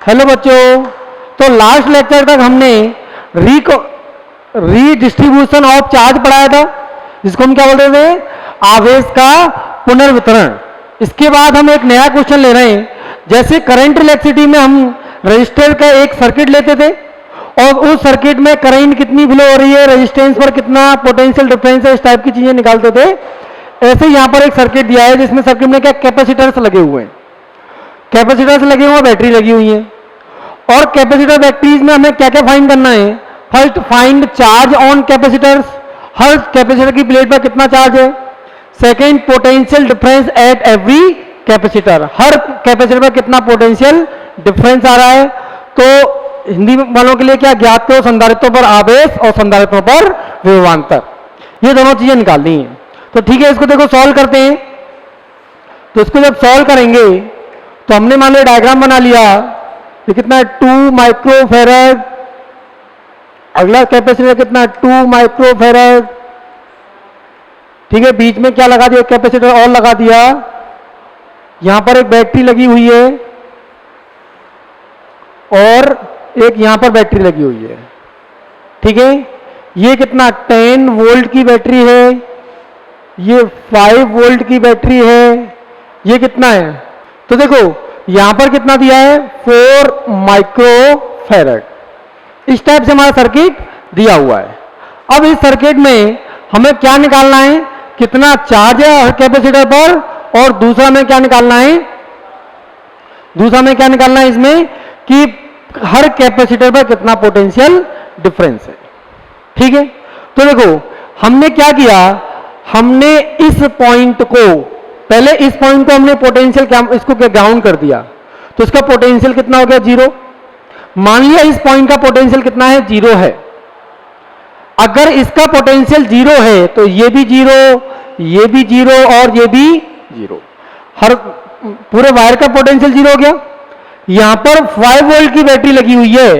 Hello बच्चों, तो last lecture तक हमने रीडिस्ट्रीब्यूशन ऑफ चार्ज पढ़ाया था, जिसको हम क्या बोल रहे थे, आवेश का पुनर्वितरण। इसके बाद हम एक नया क्वेश्चन ले रहे हैं। जैसे करंट इलेक्ट्रिसिटी में हम रजिस्टर का एक सर्किट लेते थे और उस सर्किट में करंट कितनी फ्लो हो रही है, रेजिस्टेंस पर कितना पोटेंशियल डिफरेंस है, इस टाइप की चीजें निकालते थे। ऐसे यहाँ पर एक सर्किट दिया है जिसमें सर्किट में क्या कैपेसिटर्स लगे हुए हैं, कैपेसिटर्स लगे हुए, बैटरी लगी हुई है। और कैपेसिटर बैटरीज में हमें क्या क्या फाइंड करना है। First find charge on capacitors, her capacitor की प्लेट पर कितना चार्ज है। Second potential difference at every capacitor, her capacitor पर कितना पोटेंशियल डिफरेंस आ रहा है। तो हिंदी वालों के लिए क्या ज्ञात करो, संधारित्रों पर आवेश और संधारित्रों पर विभवांतर, ये दोनों चीजें निकालनी है। तो ठीक है, इसको देखो सॉल्व करते हैं। तो इसको जब सॉल्व करेंगे तो हमने मान लो डायग्राम बना लिया, ये कितना है 2 माइक्रोफेरेड, अगला कैपेसिटर कितना 2 माइक्रोफेरेड, ठीक है। बीच में क्या लगा दिया, कैपेसिटर और लगा दिया। यहां पर एक बैटरी लगी हुई है और एक यहां पर बैटरी लगी हुई है, ठीक है। ये कितना 10 वोल्ट की बैटरी है, ये 5 वोल्ट की बैटरी है, ये कितना है। तो देखो यहां पर कितना दिया है 4 माइक्रोफेरेड, इस टाइप से हमारा सर्किट दिया हुआ है। अब इस सर्किट में हमें क्या निकालना है, कितना चार्ज है हर कैपेसिटर पर, और दूसरा में क्या निकालना है, दूसरा में क्या निकालना है इसमें कि हर कैपेसिटर पर कितना पोटेंशियल डिफरेंस है, ठीक है। तो देखो हमने क्या किया, हमने इस पॉइंट को, पहले इस पॉइंट को हमने पोटेंशियल इसको ग्राउंड कर दिया, तो इसका पोटेंशियल कितना हो गया 0। मान लिया इस पॉइंट का पोटेंशियल कितना है 0 है। अगर इसका पोटेंशियल 0 है तो ये भी 0, ये भी 0 और ये भी 0, हर पूरे वायर का पोटेंशियल 0 हो गया। यहां पर 5 वोल्ट की बैटरी लगी हुई है,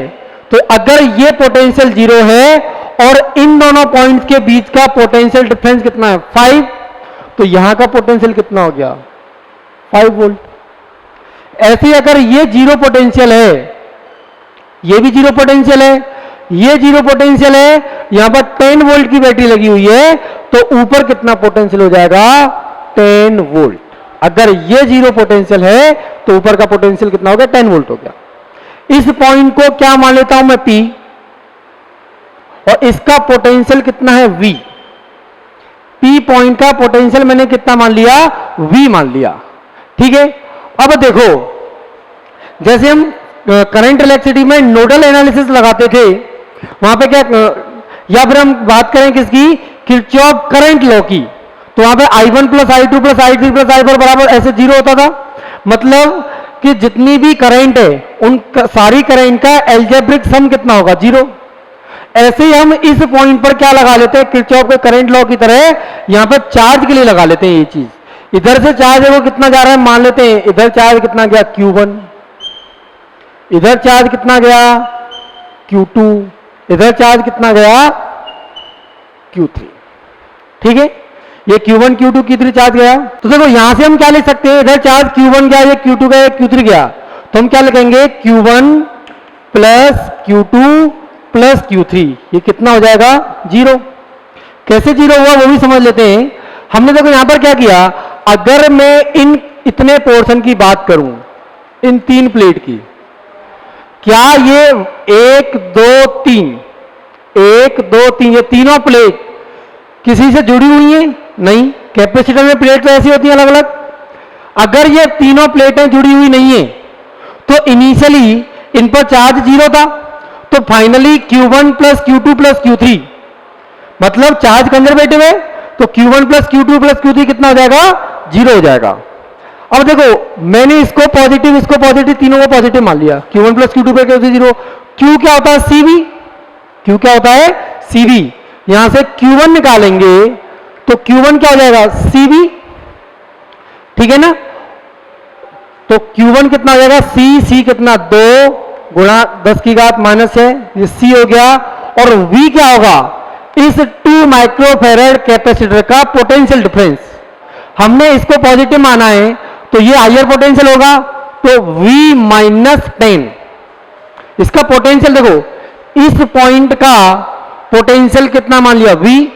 तो अगर ये पोटेंशियल 0 है और इन दोनों पॉइंट्स के बीच का पोटेंशियल डिफरेंस कितना है 5, तो यहां का पोटेंशियल कितना हो गया 5 वोल्ट। ऐसे ही अगर ये 0 पोटेंशियल है, ये भी 0 पोटेंशियल है, ये 0 पोटेंशियल है, यहां पर 10 वोल्ट की बैटरी लगी हुई है, तो ऊपर कितना पोटेंशियल हो जाएगा 10 वोल्ट। अगर ये 0 पोटेंशियल है तो ऊपर का पोटेंशियल कितना हो गया 10 वोल्ट हो गया। इस पॉइंट को क्या मान लेता हूं मैं P, और इसका पोटेंशियल कितना है V। P पॉइंट का पोटेंशियल मैंने कितना मान लिया, V मान लिया, ठीक है। अब देखो जैसे हम करंट इलेक्ट्रिसिटी में नोडल एनालिसिस लगाते थे, वहां पे क्या, या फिर हम बात करें किसकी, किरचॉफ करंट लॉ की, तो वहां पे I1 plus I2 plus I3 plus I4 बराबर ऐसे 0 होता था। मतलब कि जितनी भी करंट है उन सारी करंट का एल्जेब्रिक सम कितना होगा 0। ऐसे ही हम इस पॉइंट पर क्या लगा लेते हैं, किरचॉफ के करंट लॉ की तरह यहां पर चार्ज के लिए लगा लेते हैं। ये चीज इधर से चार्ज है वो कितना जा रहा है, मान लेते हैं इधर चार्ज कितना गया Q1, इधर चार्ज कितना गया Q2, इधर चार्ज कितना गया Q3, ठीक है। ये Q1 Q2 Q3 चार्ज गया। तो देखो यहां से हम क्या लिख सकते हैं, इधर चार्ज Q1 गया, ये Q2 गया, Q3 गया, तो हम क्या लिखेंगे Q1 plus Q2 plus Q3, ये कितना हो जाएगा 0। कैसे 0 हुआ वो भी समझ लेते हैं। हमने देखो यहां पर क्या किया, अगर मैं इन इतने पोर्शन की बात करूं, इन 3 प्लेट की, क्या ये 1 2 3 1 2 3 ये तीनों प्लेट किसी से जुड़ी हुई हैं? नहीं। कैपेसिटर में प्लेट तो ऐसी होती है अलग अलग। अगर ये तीनों प्लेटें जुड़ी हुई नहीं है तो इनिशियली इन पर चार्ज 0 था, तो finally Q1 plus Q2 plus Q3 मतलब चार्ज कंजर्वेटिव है, तो Q1 plus Q2 plus Q3 कितना हो जाएगा 0 हो जाएगा। अब देखो मैंने इसको पॉजिटिव तीनों को पॉजिटिव मान लिया, Q1 plus Q2 plus Q3 0। Q क्या होता है CV, Q क्या होता है CV। यहां से Q1 निकालेंगे तो Q1 क्या हो जाएगा CV, ठीक है ना। तो Q1 कितना हो जाएगा C कितना 2 गुणा 10 की घात -6, ये C हो गया। और V क्या होगा, इस 2 माइक्रोफेरेड कैपेसिटर का पोटेंशियल डिफरेंस, हमने इसको पॉजिटिव माना है तो ये हायर पोटेंशियल होगा, तो V -10 इसका पोटेंशियल देखो, इस पॉइंट का पोटेंशियल कितना मान लिया V,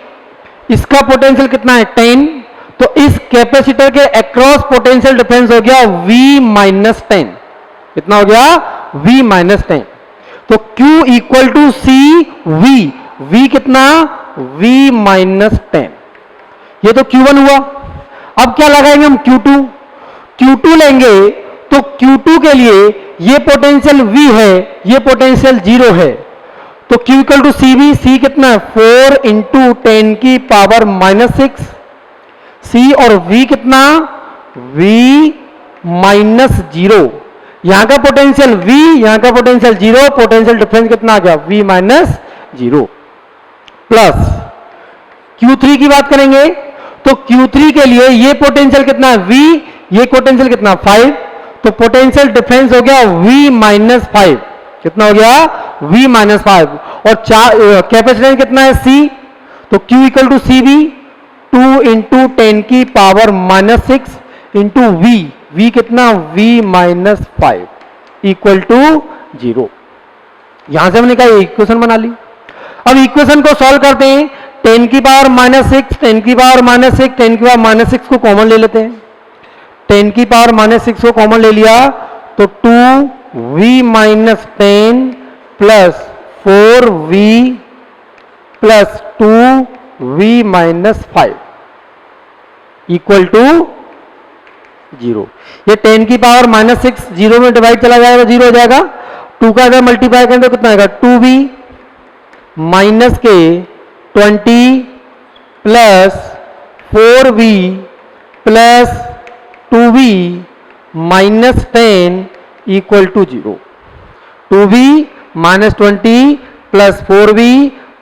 इसका पोटेंशियल कितना है 10, तो इस कैपेसिटर के अक्रॉस पोटेंशियल डिफरेंस हो गया V माइनस 10। कितना हो गया? V minus 10। तो Q equal to C V, V कितना? V minus 10। ये तो Q1 हुआ। अब क्या लगाएंगे हम? Q2। Q2 लेंगे तो Q2 के लिए ये पोटेंशियल V है, ये पोटेंशियल 0 है, तो Q equal to CV, C कितना है? 4 इंटू 10 की पावर माइनस 6, C और V कितना? V minus 0। यहां का पोटेंशियल V, यहां का पोटेंशियल 0, पोटेंशियल डिफरेंस कितना आ गया? V minus 0। प्लस Q3 की बात करेंगे तो Q3 के लिए ये पोटेंशियल कितना है? V, ये पोटेंशियल कितना? 5, तो पोटेंशियल डिफरेंस हो गया V माइनस 5। कितना हो गया? V minus 5। और कैपेसिटेंस कितना है? C, तो Q equal to CV, 2 into 10 की power minus 6 into V, V कितना? V minus 5 equal to 0। यहां से हमने कहा इक्वेशन बना ली। अब इक्वेशन को सॉल्व करते हैं। 10 की पावर माइनस 6, 10 की पावर माइनस 6, 10 की पावर माइनस 6 को कॉमन ले लेते हैं। 10 की पावर माइनस 6 को कॉमन ले लिया तो 2V minus 10 plus 4V plus 2V minus 5 equal to 0। ये 10 की पावर माइनस 6 0 में डिवाइड चला जाएगा, 0 हो जाएगा। 2 का अगर मल्टीप्लाई करें तो कितना आएगा? 2V माइनस के 20 plus 4V plus 2V minus 10 equal to 0। 2V minus 20 plus 4V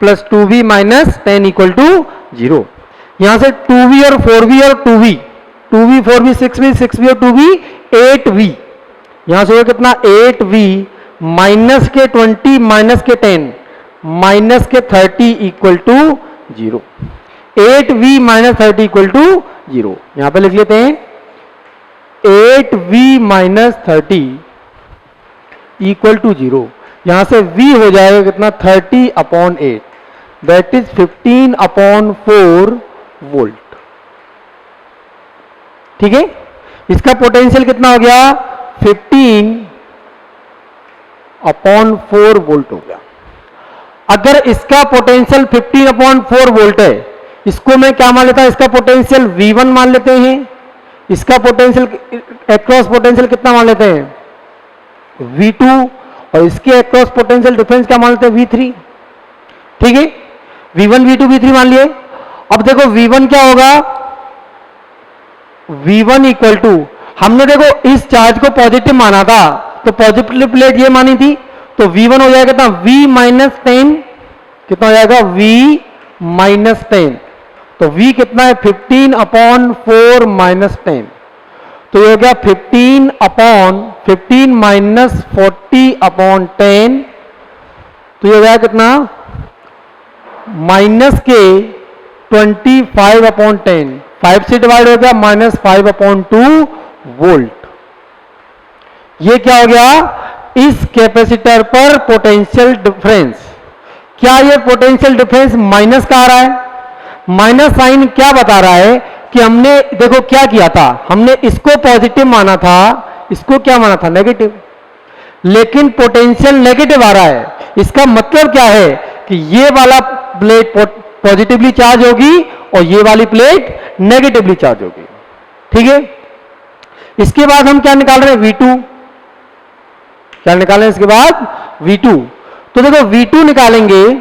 plus 2V minus 10 equal to 0। यहां से 2V और 4V और 2V, 2V 4V 6V, 6V और 2V 8V। यहां से कितना? 8V माइनस के 20 माइनस के 10 माइनस के 30 equal to 0। 8V minus 30 equal to 0। यहां पे लिख लेते हैं 8V माइनस 30 इक्वल टू 0। यहां से V हो जाएगा कितना? 30/8, दैट इज 15/4 वोल्ट। ठीक है, इसका पोटेंशियल कितना हो गया? 15/4 वोल्ट हो गया। अगर इसका पोटेंशियल 15/4 वोल्ट है, इसको मैं क्या मान लेता हूं? इसका पोटेंशियल V1 मान लेते हैं। इसका पोटेंशियल अक्रॉस पोटेंशियल कितना मान लेते हैं? V2। और इसके अक्रॉस पोटेंशियल डिफरेंस क्या मान लेते हैं? V3। ठीक है, V1 V2 V3 मान लिए। अब देखो V1 क्या होगा? V1 इक्वल टू, हमने देखो इस चार्ज को पॉजिटिव माना था, तो पॉजिटिव प्लेट ये मानी थी, तो V1 हो जाएगा कितना? V minus 10। कितना हो जाएगा? V minus 10। तो V कितना है? 15/4 माइनस 10, तो ये हो गया 15 माइनस 40/10, तो ये हो गया कितना? माइनस के 25/10, 5 से डिवाइड हो गया माइनस 5/2 वोल्ट। ये क्या हो गया? इस कैपेसिटर पर पोटेंशियल डिफरेंस। क्या ये पोटेंशियल डिफरेंस माइनस का आ रहा है? माइनस साइन क्या बता रहा है कि हमने देखो क्या किया था, हमने इसको पॉजिटिव माना था, इसको क्या माना था? नेगेटिव, लेकिन पोटेंशियल नेगेटिव आ रहा है। इसका मतलब क्या है कि ये वाला प्लेट पॉजिटिवली चार्ज होगी और ये वाली प्लेट नेगेटिवली चार्ज होगी। ठीक है, इसके बाद हम क्या निकाल रहे हैं? V2। क्या निकाल रहे हैं इसके बाद? V2। तो देखो V2 निकालेंगे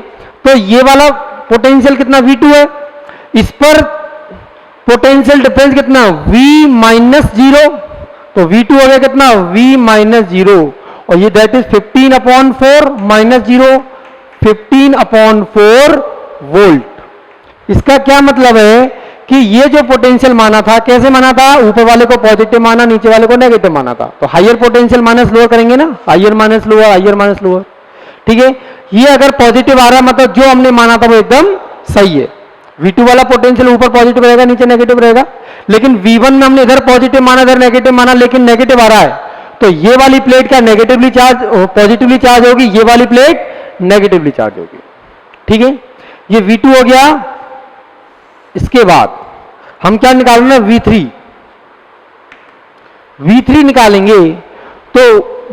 तो ये वाला पोटेंशियल कितना? V2 है। इस पर पोटेंशियल डिफरेंस कितना? V माइनस 0, तो V2 हो गया कितना? V माइनस 0, और ये दैट इज 15/4 माइनस 0, 15/4 वोल्ट। इसका क्या मतलब है कि ये जो पोटेंशियल माना था, कैसे माना था? ऊपर वाले को पॉजिटिव माना, नीचे वाले को नेगेटिव माना था। तो हायर पोटेंशियल माइनस लोअर करेंगे ना, higher minus lower, higher minus lower. ठीक है, ये अगर पॉजिटिव आ रहा है मतलब जो हमने माना था वो एकदम सही है। V2 वाला पोटेंशियल ऊपर पॉजिटिव रहेगा, नीचे नेगेटिव रहेगा। लेकिन V1 में हमने इधर पॉजिटिव माना, इधर नेगेटिव माना, लेकिन नेगेटिव आ रहा है, तो ये वाली प्लेट क्या नेगेटिवली चार्ज पॉजिटिवली चार्ज होगी, ये वाली प्लेट नेगेटिवली चार्ज होगी। ठीक है, ये V2 हो गया। इसके बाद हम क्या निकालेंगे, V3। V3 निकालेंगे तो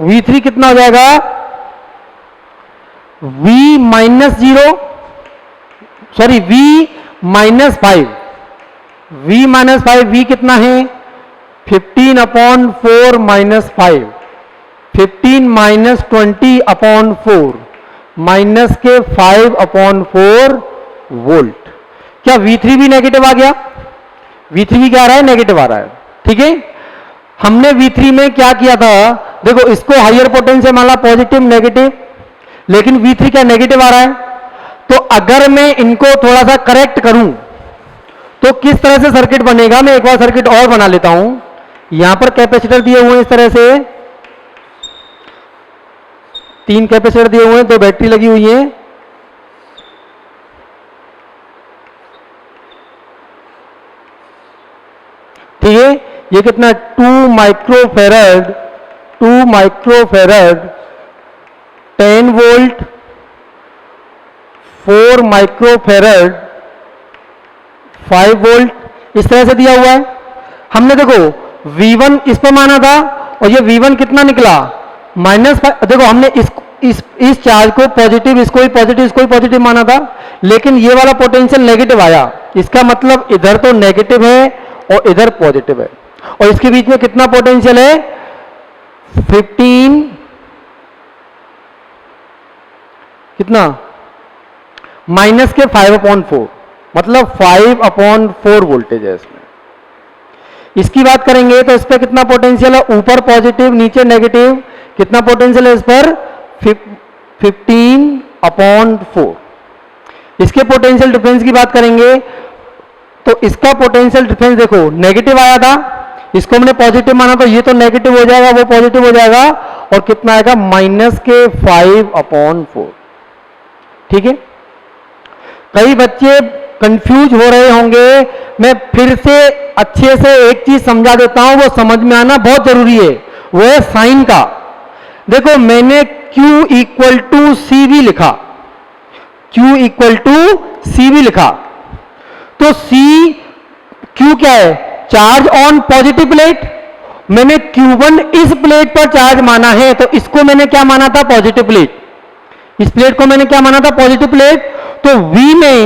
V3 कितना हो जाएगा, V minus 0, sorry V minus 5, V minus 5, V कितना है 15/4 माइनस 5, 15 माइनस 20/4 माइनस के 5/4 वोल्ट। क्या V3 भी नेगेटिव आ गया, V3 भी क्या आ रहा है, नेगेटिव आ रहा है। ठीक है, हमने V3 में क्या किया था, देखो इसको हायर पोटेंशियल माना पॉजिटिव नेगेटिव, लेकिन V3 क्या नेगेटिव आ रहा है। तो अगर मैं इनको थोड़ा सा करेक्ट करूं तो किस तरह से सर्किट बनेगा, मैं एक बार सर्किट और बना लेता हूं। यहां पर कैपेसिटर दिए हुए हैं इस तरह से, 3 कैपेसिटर दिए हुए हैं, 2 बैटरी लगी हुई है। ठीक है, ये कितना 2 माइक्रोफेरेड 10 वोल्ट, 4 माइक्रोफेरेड 5 वोल्ट, इस तरह से दिया हुआ है। हमने देखो V1 इस पर माना था और ये V1 कितना निकला -5। देखो हमने इस चार्ज को पॉजिटिव, इसको भी पॉजिटिव, इसको भी पॉजिटिव माना था, लेकिन ये वाला पोटेंशियल नेगेटिव आया। इसका मतलब इधर तो नेगेटिव है और इधर पॉजिटिव है, और इसके बीच में कितना पोटेंशियल है 15, कितना माइनस के 5/4, मतलब 5/4 वोल्टेज है इसमें। इसकी बात करेंगे तो इस पर कितना पोटेंशियल है, ऊपर पॉजिटिव नीचे नेगेटिव, कितना पोटेंशियल है इस पर 15/4। इसके पोटेंशियल डिफरेंस की बात करेंगे तो इसका पोटेंशियल डिफरेंस देखो नेगेटिव आया था, इसको हमने पॉजिटिव माना तो ये तो नेगेटिव हो जाएगा, वो पॉजिटिव हो जाएगा, और कितना आएगा माइनस के 5/4। ठीक है, कई बच्चे कंफ्यूज हो रहे होंगे, मैं फिर से अच्छे से एक चीज समझा देता हूं, वो समझ में आना बहुत जरूरी है, वो है साइन का। देखो मैंने Q इक्वल टू CV लिखा, Q इक्वल टू CV लिखा, तो Q क्या है, चार्ज ऑन पॉजिटिव प्लेट। मैंने Q1 इस प्लेट पर चार्ज माना है, तो इसको मैंने क्या माना था, पॉजिटिव प्लेट। इस प्लेट को मैंने क्या माना था, पॉजिटिव प्लेट। तो V में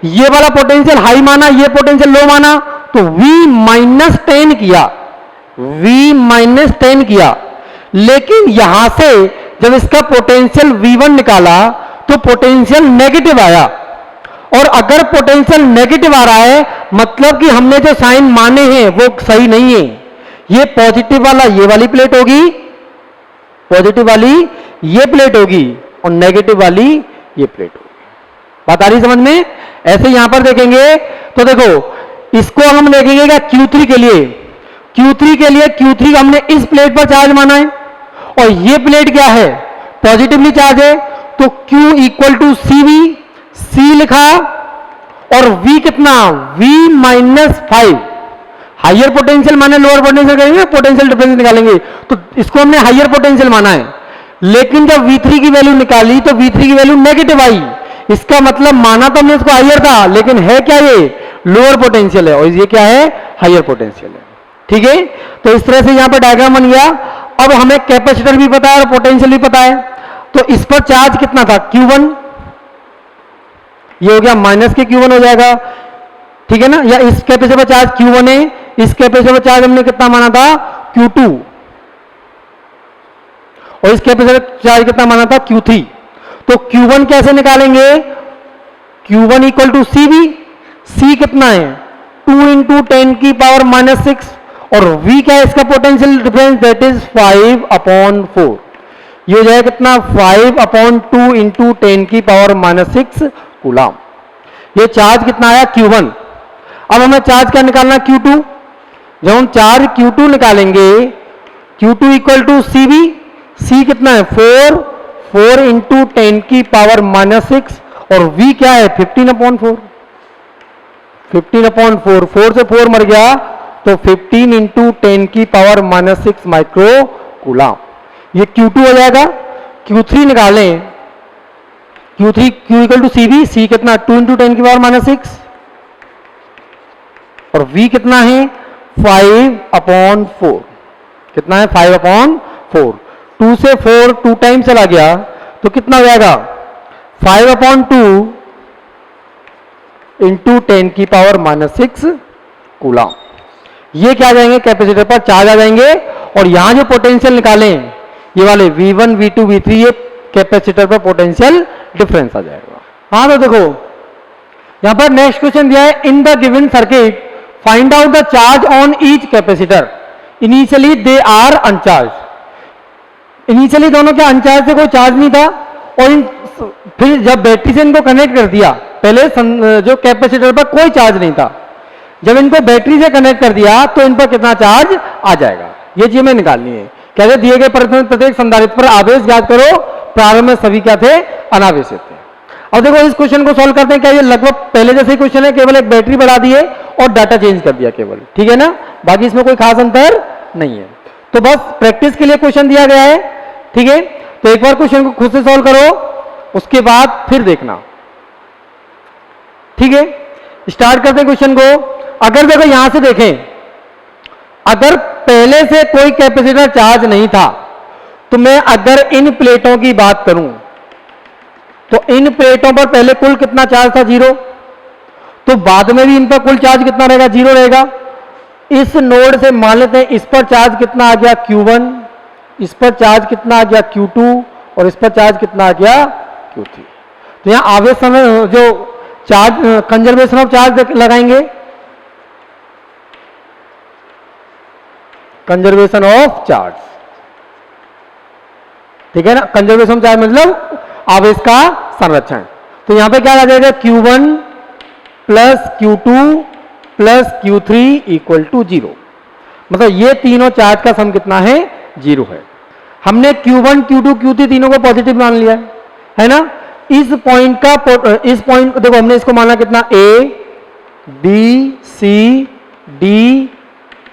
ये वाला पोटेंशियल हाई माना, ये पोटेंशियल लो माना, तो V -10 किया, V -10 किया। लेकिन यहां से जब इसका पोटेंशियल V1 निकाला तो पोटेंशियल नेगेटिव आया, और अगर पोटेंशियल नेगेटिव आ रहा है मतलब कि हमने जो साइन माने हैं वो सही नहीं है। ये पॉजिटिव वाला ये वाली प्लेट होगी, पॉजिटिव वाली ये प्लेट होगी, और नेगेटिव वाली ये प्लेट होगी। बात आ रही समझ में। ऐसे यहां पर देखेंगे तो देखो इसको हम देखेंगे क्या Q3 के लिए, Q3 का हमने इस प्लेट पर चार्ज माना है, और ये प्लेट क्या है, पॉजिटिवली चार्ज है, तो Q equal to CV, C लिखा, और V कितना V -5। हायर पोटेंशियल माने लोअर पोटेंशियल करेंगे, पोटेंशियल डिफरेंस निकालेंगे, तो इसको हमने हायर पोटेंशियल माना है। लेकिन जब V3 की वैल्यू निकाली तो V3 की वैल्यू नेगेटिव आई, इसका मतलब माना तो हमने इसको हायर था, लेकिन है क्या ये लोअर पोटेंशियल है, और ये क्या है हायर पोटेंशियल है। ठीक है, तो इस तरह से यहां पर डायग्राम बन गया। अब हमें कैपेसिटर भी पता है और पोटेंशियल भी पता है, तो इस पर चार्ज कितना था Q1, ये हो गया माइनस के Q1 हो जाएगा। ठीक है ना, या इस कैपेसिटर पर चार्ज Q1 है, इस कैपेसिटर पर चार्ज हमने कितना माना था Q2, और इस कैपेसिटर पर चार्ज कितना माना था Q3। तो Q1 कैसे निकालेंगे, Q1 equal to CV, C कितना है 2 × 10⁻⁻6, और V क्या है इसका पोटेंशियल डिफरेंस, दैट इज 5/4। ये हो जाएगा कितना 5/2 × 10⁻⁻6 कूलम। ये चार्ज कितना आया Q1। अब हमें चार्ज क्या निकालना Q2। जब हम चार्ज Q2 निकालेंगे, Q2 equal to CV, C कितना है 4 × 10⁻⁻6, और V क्या है 15/4। 15/4, 4 से 4 मर गया, तो 15 × 10⁻⁻6 माइक्रो कूलम। ये Q2 हो जाएगा, Q3 निकालें, Q3 Q equal to C B, C कितना 2 इंटू 10 की पावर -6 और V कितना है 5/4, कितना है 5/4, 2 से 4 2 टाइम चला गया तो कितना हो जाएगा 5/2 इंटू 10 की पावर -6 कूलम। ये क्या आ जाएंगे कैपेसिटर पर चार्ज आ जाएंगे और यहां जो पोटेंशियल निकालें ये वाले V1 V2 V3 ये कैपेसिटर पर पोटेंशियल डिफरेंस आ जाएगा। हाँ तो देखो यहां पर नेक्स्ट क्वेश्चन दिया है, in the given circuit find out the charge on each capacitor, initially they are uncharged. Initially दोनों के अनचार्ज से कोई चार्ज नहीं था और फिर जब बैटरी से इनको कनेक्ट कर दिया, पहले जो कैपेसिटर पर कोई चार्ज नहीं था, जब इनको बैटरी से कनेक्ट कर दिया तो इन पर कितना चार्ज आ जाएगा, ये चीज हमें निकालनी है। कहते दिए गए प्रत्येक संधारित्र पर आवेश ज्ञात करो, प्रारंभ में सभी क्या थे अनावेशित थे। अब देखो इस क्वेश्चन को सॉल्व करते हैं, क्या ये लगभग पहले जैसे ही क्वेश्चन है, केवल एक बैटरी बढ़ा दिए और डाटा चेंज कर दिया केवल, ठीक है ना, बाकी इसमें कोई खास अंतर नहीं है। तो बस प्रैक्टिस के लिए क्वेश्चन दिया गया है, ठीक है। तो एक बार क्वेश्चन को खुद से सॉल्व करो, उसके बाद फिर देखना, ठीक है। स्टार्ट करते हैं क्वेश्चन को। अगर देखो यहां से देखें, अगर पहले से कोई कैपेसिटर चार्ज नहीं था तो मैं अगर इन प्लेटों की बात करूं तो इन प्लेटों पर पहले कुल कितना चार्ज था 0, तो बाद में भी इन पर कुल चार्ज कितना रहेगा 0 रहेगा। इस नोड से मान लेते हैं इस पर चार्ज कितना आ गया Q1, इस पर चार्ज कितना आ गया Q2 और इस पर चार्ज कितना आ गया Q3। तो यहां आवेश समय जो चार्ज कंजर्वेशन ऑफ चार्ज लगाएंगे, कंजर्वेशन ऑफ चार्ज, ठीक है ना। कंजर्वेशन ऑफ चार्ज मतलब आवेश का संरक्षण। तो यहां पे क्या आ जाएगा Q1 plus Q2 plus Q3 equal to 0, मतलब ये तीनों चार्ज का सम कितना है 0 है। हमने Q1 Q2 Q3 तीनों को पॉजिटिव मान लिया है ना। इस पॉइंट देखो हमने इसको माना कितना A B C D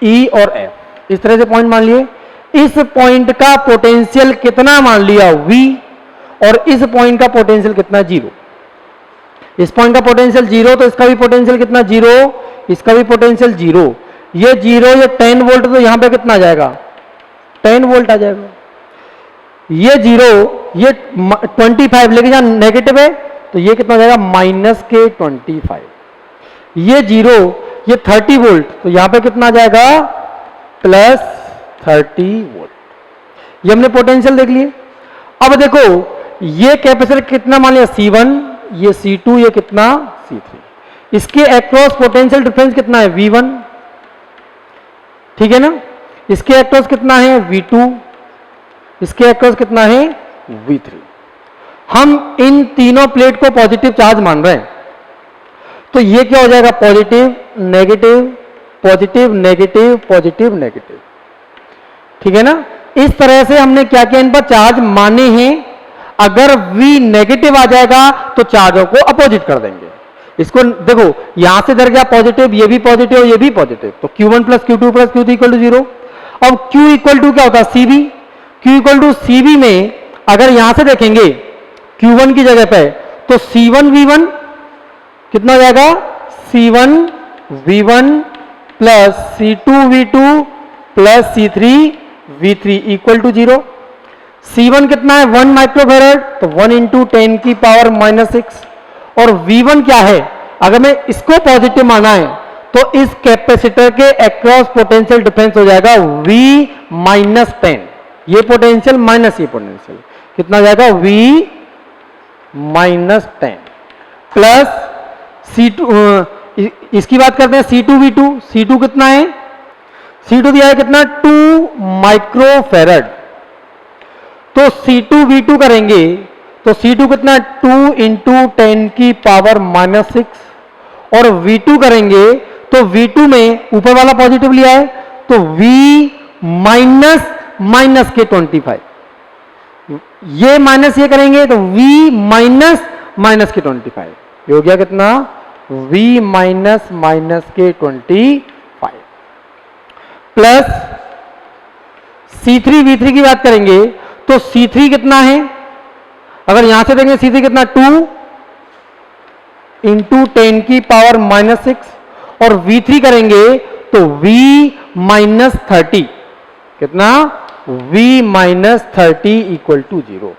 E और F, इस तरह से पॉइंट मान लिए। इस पॉइंट का पोटेंशियल कितना मान लिया V और इस पॉइंट का पोटेंशियल कितना 0। इस पॉइंट का पोटेंशियल 0 तो इसका भी पोटेंशियल कितना 0, इसका भी पोटेंशियल 0, ये 0 ये 10 वोल्ट, तो यहां पे कितना आ जाएगा 10 वोल्ट आ जाएगा। ये 0 ये 25 लेकिन यहां नेगेटिव है तो ये कितना आ जाएगा -25। ये 0 ये 30 वोल्ट तो यहां पे कितना आ जाएगा +30 वोल्ट। ये हमने पोटेंशियल देख लिए। अब देखो ये कैपेसिटर कितना मान लिया C1, ये C2, ये कितना C3, इसके अक्रॉस पोटेंशियल डिफरेंस कितना है V1, ठीक है ना। इसके अक्रॉस कितना है V2, इसके अक्रॉस कितना है V3। हम इन तीनों प्लेट को पॉजिटिव चार्ज मान रहे हैं तो ये क्या हो जाएगा positive negative positive negative positive negative, ठीक है ना। इस तरह से हमने क्या किया, इन पर चार्ज माने हैं। अगर V नेगेटिव आ जाएगा तो चार्जों को अपोजिट कर देंगे। इसको देखो यहां से इधर गया पॉजिटिव, ये भी पॉजिटिव ये भी पॉजिटिव, तो Q1 plus Q2 plus Q3 equal to 0। अब Q इक्वल टू क्या होता है CB, Q equal to CB में अगर यहां से देखेंगे Q1 की जगह पे तो C1 V1 कितना हो जाएगा C1 V1 plus C2 V2 plus C3 V3 equal to 0। C1 कितना है 1 माइक्रोफैरड, तो 1 इंटू 10 की पावर -6 और V1 क्या है, अगर मैं इसको पॉजिटिव माना है तो इस कैपेसिटर के अक्रॉस पोटेंशियल डिफरेंस हो जाएगा V -10, ये पोटेंशियल माइनस ये पोटेंशियल कितना हो जाएगा V -10 प्लस C2, इसकी बात करते हैं C2 V2, C2 कितना है, C2 दिया है कितना 2 माइक्रोफैरड, तो C2 V2 करेंगे तो C2 कितना 2 इंटू 10 की पावर -6 और V2 करेंगे तो V2 में ऊपर वाला पॉजिटिव लिया है तो V माइनस के 25, ये माइनस ये करेंगे तो V माइनस के 25, ये हो गया कितना V माइनस के 25 प्लस C3 V3 की बात करेंगे तो C3 कितना है, अगर यहां से देखेंगे C3 कितना 2 इंटू 10 की पावर -6 और V3 करेंगे तो V -30 कितना V -30 इक्वल टू 0।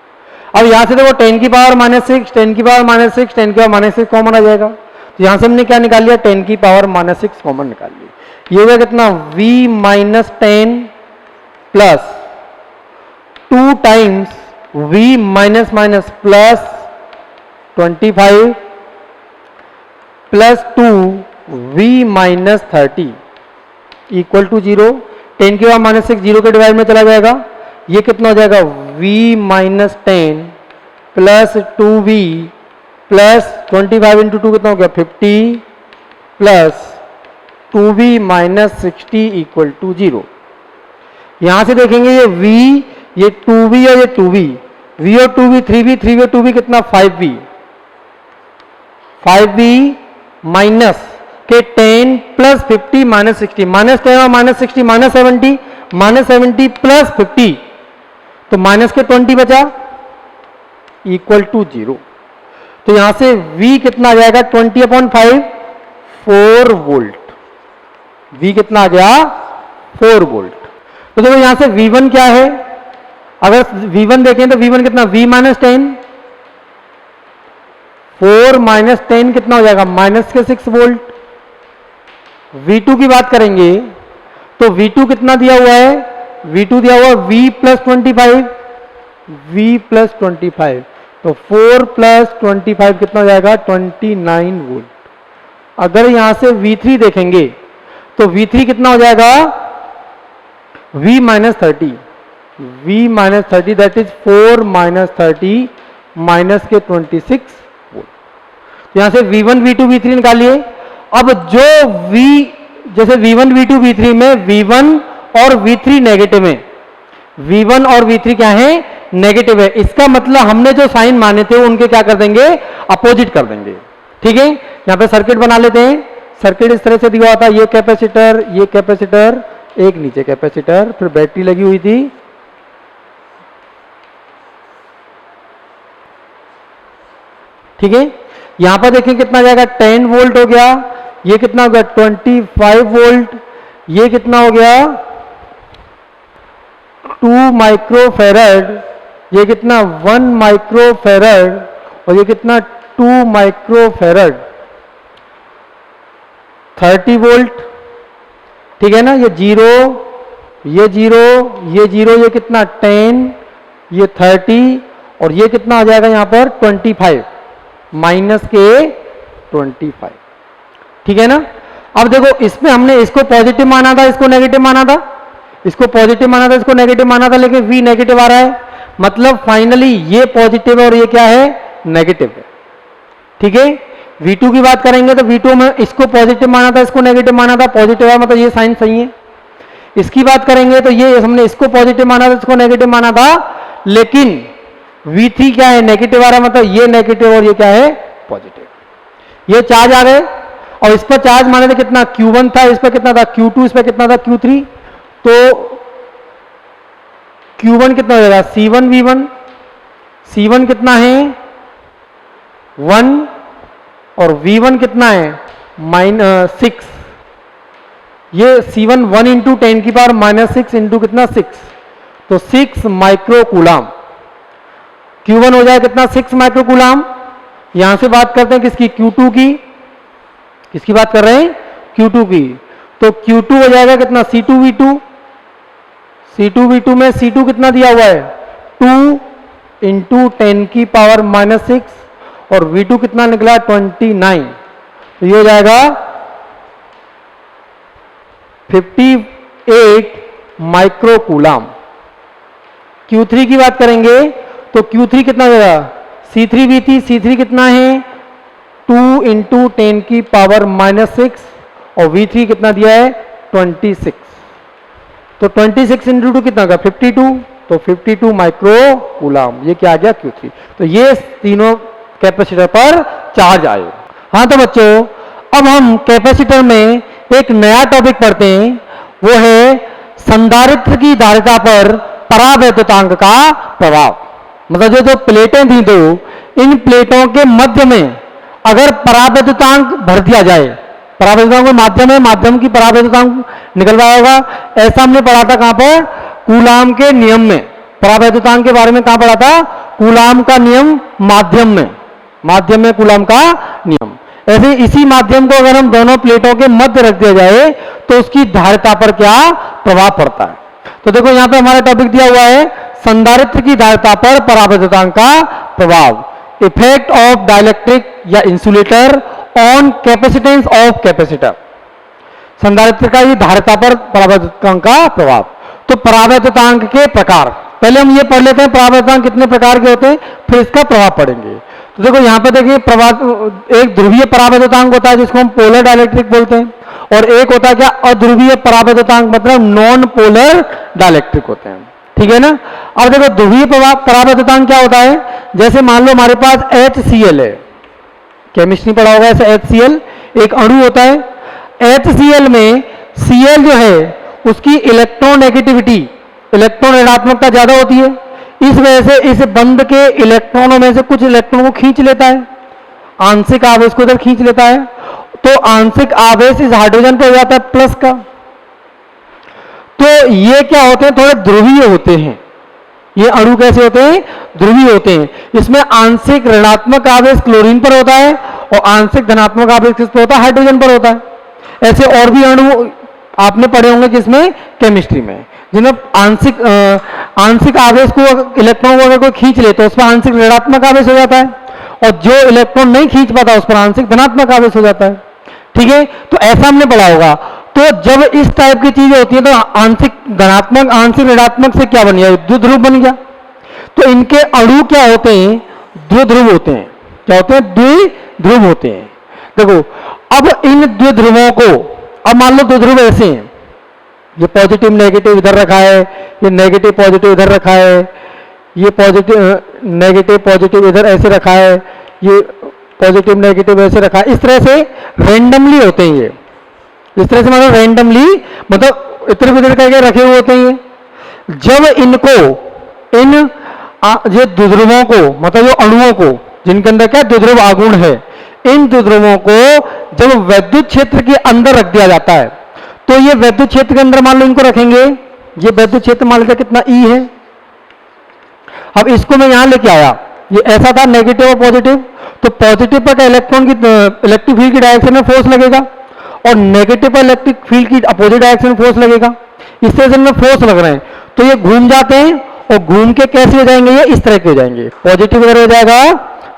अब यहां से देखो 10 की पावर -6 10 की पावर -6 10 की पावर -6 कॉमन आ जाएगा, तो यहां से हमने क्या निकाल लिया 10 की पावर -6 कॉमन निकाल लिया। ये हो गया कितना V -10 plus 2 times V minus plus 25 plus 2 V -30 equal to 0। 10 की पावर -6 0 के डिवाइड में चला जाएगा, ये कितना हो जाएगा V -10 plus 2V plus 25 into 2 कितना हो गया 50 प्लस 2V -60 इक्वल टू 0। यहां से देखेंगे ये V, ये 2V और ये 2V, V और 2V 3V 3V और 2V कितना 5V, 5V माइनस के 10 प्लस 50 माइनस 60 माइनस 10 और माइनस 60 माइनस 70 प्लस 50 तो माइनस के 20 बचा इक्वल टू 0। तो यहां से V कितना आ जाएगा 20/5 4 वोल्ट, V कितना आ गया 4 वोल्ट। तो देखो यहां से V1 क्या है, अगर V1 देखें तो V1 कितना V -10 4 -10 कितना हो जाएगा माइनस के 6 वोल्ट। V2 की बात करेंगे तो V2 कितना दिया हुआ है, V2 दिया हुआ V प्लस 25 तो 4 प्लस 25 कितना हो जाएगा 29 वोल्ट। अगर यहां से V3 देखेंगे तो V3 कितना हो जाएगा V -30 दैट इज 4 -30 माइनस के 26 वोल्ट। यहां से V1 V2 V3 निकालिए। अब जो V जैसे V1 V2 V3 में V1 और V3 नेगेटिव है, V1 और V3 क्या है नेगेटिव है, इसका मतलब हमने जो साइन माने थे उनके क्या कर देंगे अपोजिट कर देंगे। ठीक है, यहां पे सर्किट बना लेते हैं। सर्किट इस तरह से दिया हुआ था, ये कैपेसिटर एक नीचे कैपेसिटर, फिर बैटरी लगी हुई थी, ठीक है। यहां पर देखें कितना जाएगा 10 वोल्ट हो गया, ये कितना हो गया 25 वोल्ट, ये कितना हो गया 2 माइक्रोफेरड, ये कितना 1 माइक्रोफेरड और ये कितना 2 माइक्रोफेरड 30 वोल्ट। ठीक है ना, ये 0 ये 0 ये 0 ये कितना 10 ये 30 और ये कितना आ जाएगा यहां पर 25 माइनस के 25। ठीक है ना। अब देखो इसमें हमने इसको पॉजिटिव माना था, इसको नेगेटिव माना था, इसको पॉजिटिव माना था, इसको नेगेटिव माना था, लेकिन V नेगेटिव आ रहा है, मतलब फाइनली ये पॉजिटिव है और ये क्या है नेगेटिव है। ठीक है, V2 की बात करेंगे तो V2 में इसको पॉजिटिव माना था, इसको नेगेटिव माना था, पॉजिटिव है मतलब ये साइन सही है। इसकी बात करेंगे तो ये हमने इसको पॉजिटिव माना था, इसको नेगेटिव माना था, लेकिन V3 क्या है नेगेटिव आ रहा है, मतलब ये नेगेटिव और ये क्या है पॉजिटिव। ये चार्ज आ गए और इस पर चार्ज माने थे कितना Q1 था, इस पर कितना था Q2, इस पर कितना था Q3, तो Q1 कितना हो जाएगा C1 V1, C1 कितना है 1 और V1 कितना है -6, ये C1 1 इंटू 10 की पावर -6 इंटू कितना 6, तो 6 माइक्रो कूलाम। Q1 हो जाए कितना 6 माइक्रो कूलाम। यहां से बात करते हैं किसकी Q2 की, किसकी बात कर रहे हैं Q2 की, तो Q2 हो जाएगा कितना C2 V2, C2 V2 में C2 कितना दिया हुआ है 2 इंटू 10 की पावर -6 और V2 कितना निकला 29, तो ये हो जाएगा 58 माइक्रो कूलाम। Q3 की बात करेंगे तो Q3 कितना देगा C3 V3, C3 कितना है 2 इंटू 10 की पावर -6 और V3 कितना दिया है 26, तो 26 इंटू 2 कितना होगा 52, तो 52 माइक्रो कूलाम। ये क्या आ गया Q3। तो ये तीनों कैपेसिटर पर चार्ज आए। हाँ तो बच्चों अब हम कैपेसिटर में एक नया टॉपिक पढ़ते हैं, वो है संधारित्र की धारिता पर परावैद्युतांक का प्रभाव, मतलब जो जो प्लेटें थी दो, इन प्लेटों के मध्य में अगर परावैद्युतांक भर दिया जाए, परावैद्युतांक माध्यम है, माध्यम की परावैद्युतांक निकलवाया होगा। ऐसा हमने पढ़ा था कहां पर, कूलाम के नियम में। परावैद्युतांक के बारे में कहां पढ़ा था, कूलाम का नियम माध्यम में, माध्यम में कूलाम का नियम। ऐसे इसी माध्यम को अगर हम दोनों प्लेटों के मध्य रख दिया जाए तो उसकी धारिता पर क्या प्रभाव पड़ता है। तो देखो यहां पे हमारा टॉपिक दिया हुआ है, संधारित्र की धारिता पर परावैद्युतांक का प्रभाव, इफेक्ट ऑफ डाइलेक्ट्रिक या insulator on capacitance of capacitor. संधारित्र का ये धारिता पर परावैद्युतांक का प्रभाव। तो परावैद्युतांक के प्रकार, पहले हम ये पढ़ लेते हैं परावैद्युतांक कितने प्रकार के होते हैं, फिर इसका प्रभाव पढ़ेंगे। तो देखो यहां पे देखिए, एक ध्रुवीय परावैद्युतांक होता है जिसको हम पोलर डाइलेक्ट्रिक बोलते हैं, और एक होता है क्या, अध्रुवीय परावैद्युतांक, मतलब नॉन पोलर डाइलेक्ट्रिक होते हैं। ठीक है ना। अब देखो ध्रुवीय परावैद्युतांक क्या होता है, जैसे मान लो हमारे पास HCl है, केमिस्ट्री पढ़ा होगा ऐसे, HCl एक अणु होता है। HCl में Cl जो है उसकी इलेक्ट्रोनेगेटिविटी, इलेक्ट्रॉन ऋणात्मकता ज्यादा होती है, इस वजह से इस बंध के इलेक्ट्रॉनों में से कुछ इलेक्ट्रॉन को खींच लेता है, आंशिक आवेश को इधर खींच लेता है, तो आंशिक आवेश इस हाइड्रोजन पर हो जाता है प्लस का। तो ये क्या होते हैं, थोड़े ध्रुवीय होते हैं। ये अणु कैसे होते हैं, ध्रुवीय होते हैं। इसमें आंशिक ऋणात्मक आवेश क्लोरीन पर होता है और आंशिक धनात्मक आवेश किस पर होता है, हाइड्रोजन पर होता है। ऐसे और भी अणु आपने पढ़े होंगे जिसमें केमिस्ट्री में, जिनमें आंशिक आवेश को, इलेक्ट्रॉन को अगर कोई खींच ले तो उस पर आंशिक ऋणात्मक आवेश हो जाता है, और जो इलेक्ट्रॉन नहीं खींच पाता उस पर आंशिक धनात्मक आवेश हो जाता है। ठीक है, तो ऐसा हमने पढ़ा होगा। तो जब इस टाइप की चीजें होती है तो आंशिक धनात्मक आंशिक ऋणात्मक से क्या बन गया, द्विध्रुव बन गया। तो इनके अणु क्या होते हैं, द्विध्रुव होते हैं। क्या होते हैं, द्विध्रुव होते हैं। देखो अब इन द्विध्रुवों को, अब मान लो द्विध्रुव ऐसे हैं, ये पॉजिटिव नेगेटिव इधर रखा है, ये नेगेटिव पॉजिटिव इधर रखा है, ये पॉजिटिव नेगेटिव पॉजिटिव इधर ऐसे रखा है, ये पॉजिटिव नेगेटिव ऐसे रखा है। इस तरह से रेंडमली होते हैं ये, इस तरह से मतलब रेंडमली, मतलब इधर उधर करके रखे हुए होते हैं। जब इनको, इन ये द्विध्रुवों को, मतलब जो अणुओं को जिनके अंदर क्या द्विध्रुव आगुण है, इन द्विध्रुवों को जब वैद्युत क्षेत्र के अंदर रख दिया जाता है, तो ये वैद्युत क्षेत्र के अंदर मान लो इनको रखेंगे, ये वैद्युत क्षेत्र मान लेते कितना E है। अब इसको मैं यहां लेके आया, ये ऐसा था नेगेटिव और पॉजिटिव, तो पॉजिटिव पर इलेक्ट्रॉन की इलेक्ट्रिक फील्ड की डायरेक्शन में फोर्स लगेगा और नेगेटिव पर इलेक्ट्रिक फील्ड की अपोजिट डायरेक्शन में फोर्स लगेगा। इस तरह से इनमें फोर्स लग रहे हैं, तो ये घूम जाते हैं और घूम के कैसे हो जाएंगे, ये इस तरह के हो जाएंगे। पॉजिटिव इधर हो जाएगा,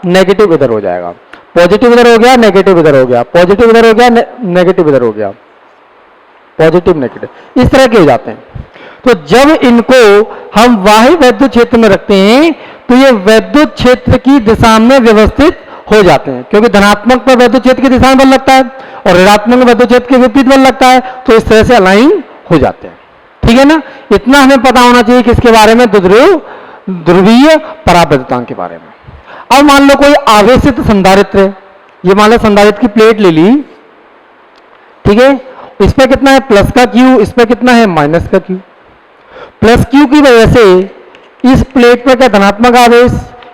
नेगेटिव इधर हो जाएगा, पॉजिटिव इधर हो गया, नेगेटिव इधर हो गया, पॉजिटिव इधर हो गया, नेगेटिव इधर हो गया, पॉजिटिव नेगेटिव, इस तरह के हो जाते हैं। तो जब इनको हम बाह्य वैद्युत क्षेत्र में रखते हैं तो ये वैद्युत क्षेत्र की दिशा में व्यवस्थित हो जाते हैं, क्योंकि धनात्मक पर वैद्युत क्षेत्र की दिशा में बल लगता है और ऋणात्मक में वैद्युत क्षेत्र के विपरीत बल लगता है, तो इस तरह से अलाइन हो जाते हैं। ठीक है ना। इतना हमें पता होना चाहिए किसके बारे में, ध्रुवीय परावैद्युतांक के बारे में। अब मान लो कोई आवेशित संधारित्र है, ये मान लो संधारित्र की प्लेट ले ली, ठीक है, इस पर कितना है प्लस का Q, इस पर कितना है माइनस का Q। प्लस Q की वजह से इस प्लेट पर क्या धनात्मक आवेश,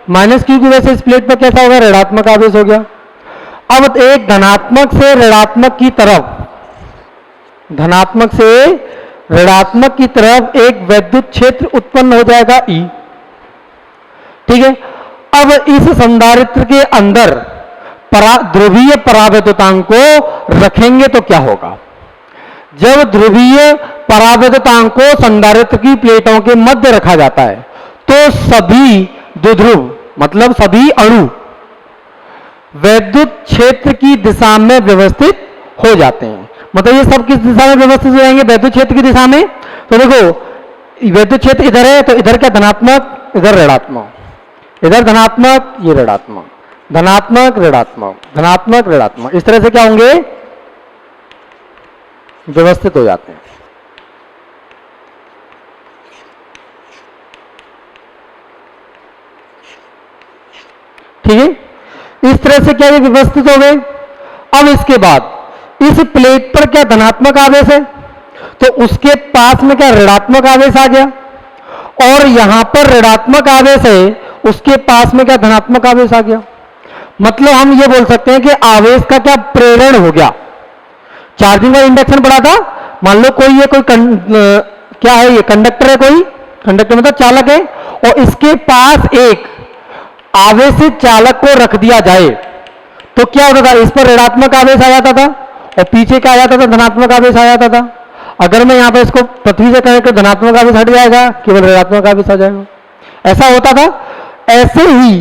माइनस Q की वजह से इस प्लेट पर कैसा होगा, ऋणात्मक आवेश हो गया। अब एक धनात्मक से ऋणात्मक की तरफ, धनात्मक से ऋणात्मक की तरफ एक वैद्युत क्षेत्र उत्पन्न हो जाएगा E। ठीक है। अब इस संधारित्र के अंदर ध्रुवीय परावैद्युतांक को रखेंगे तो क्या होगा, जब ध्रुवीय परावैद्युतांक को संधारित्र की प्लेटों के मध्य रखा जाता है तो सभी द्विध्रुव, मतलब सभी अणु वैद्युत क्षेत्र की दिशा में व्यवस्थित हो जाते हैं। मतलब ये सब किस दिशा में व्यवस्थित हो जाएंगे, वैद्युत क्षेत्र की दिशा में। तो देखो वैद्युत क्षेत्र इधर है तो इधर क्या धनात्मक, इधर ऋणात्मक, इधर धनात्मक, ये ऋणात्मक, धनात्मक ऋणात्मक, धनात्मक ऋणात्मक, इस तरह से क्या होंगे, व्यवस्थित हो जाते हैं। ठीक है, इस तरह से क्या ये व्यवस्थित हो गए। अब इसके बाद इस प्लेट पर क्या धनात्मक आवेश है, तो उसके पास में क्या ऋणात्मक आवेश आ गया, और यहां पर ऋणात्मक आवेश है, उसके पास में क्या धनात्मक आवेश आ गया। मतलब हम ये बोल सकते हैं कि आवेश का क्या प्रेरण हो गया। चार्जिंग का इंडक्शन पढ़ा था, मान लो कोई ये क्या है, ये कंडक्टर है, कोई कंडक्टर मतलब चालक है, और इसके पास एक आवेशित चालक को रख दिया जाए तो क्या होता था, इस पर ऋणात्मक आवेश आ जाता था और पीछे क्या आ जाता था, धनात्मक आवेश आ जाता था। अगर मैं यहां पर इसको पृथ्वी से कनेक्ट तो धनात्मक आवेश हट जाएगा, केवल ऋणात्मक आवेश आ जाएगा, ऐसा होता था। ऐसे ही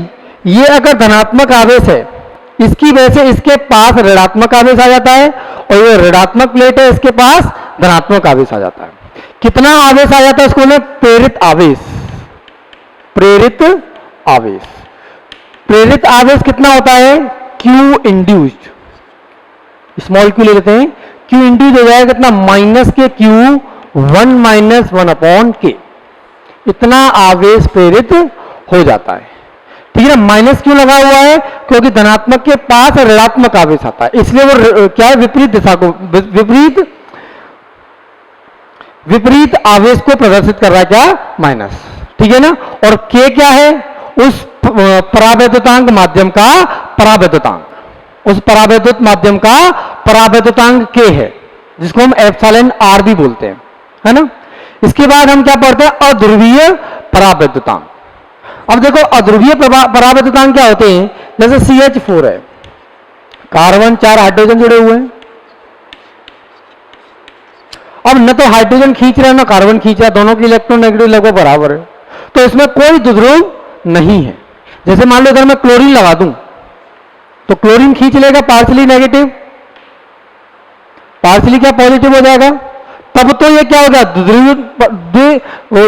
ये अगर धनात्मक आवेश है, इसकी वजह से इसके पास ऋणात्मक आवेश आ जाता है, और ये ऋणात्मक प्लेट है, इसके पास धनात्मक आवेश आ जाता है। कितना आवेश आ जाता है इसको में, प्रेरित आवेश। प्रेरित आवेश, प्रेरित आवेश कितना होता है, क्यू इंड्यूस्ड, स्मॉल क्यू ले लेते हैं, क्यू इंड्यूस्ड हो जाएगा कितना, माइनस के क्यू 1 - 1/k, इतना आवेश प्रेरित हो जाता है। ठीक है ना, माइनस क्यों लगा हुआ है, क्योंकि धनात्मक के पास ऋणात्मक आवेश आता है, इसलिए वो क्या है, विपरीत दिशा को, विपरीत आवेश को प्रदर्शित कर रहा है, क्या, माइनस। ठीक है ना, और k क्या है, उस परावैद्युतांक माध्यम का परावैद्युतांक, उस परावैद्युत माध्यम का परावैद्युतांक k है, जिसको हम एप्सिलॉन r भी बोलते हैं, है ना। इसके बाद हम क्या पढ़ते हैं, अध्रुवीय परावैद्युतांक। अब देखो अध्रुवीय परावैद्युतांक क्या होते हैं, जैसे CH4 है, कार्बन 4 हाइड्रोजन जुड़े हुए हैं। अब न तो हाइड्रोजन खींच रहा है ना कार्बन खींच रहा है, दोनों की इलेक्ट्रोनेगेटिव लगभग बराबर है, तो इसमें कोई द्विध्रुव नहीं है। जैसे मान लो इधर मैं क्लोरीन लगा दूं तो क्लोरीन खींच लेगा पार्शियली नेगेटिव, पार्शियली क्या पॉजिटिव हो जाएगा, तब तो ये क्या हो गया,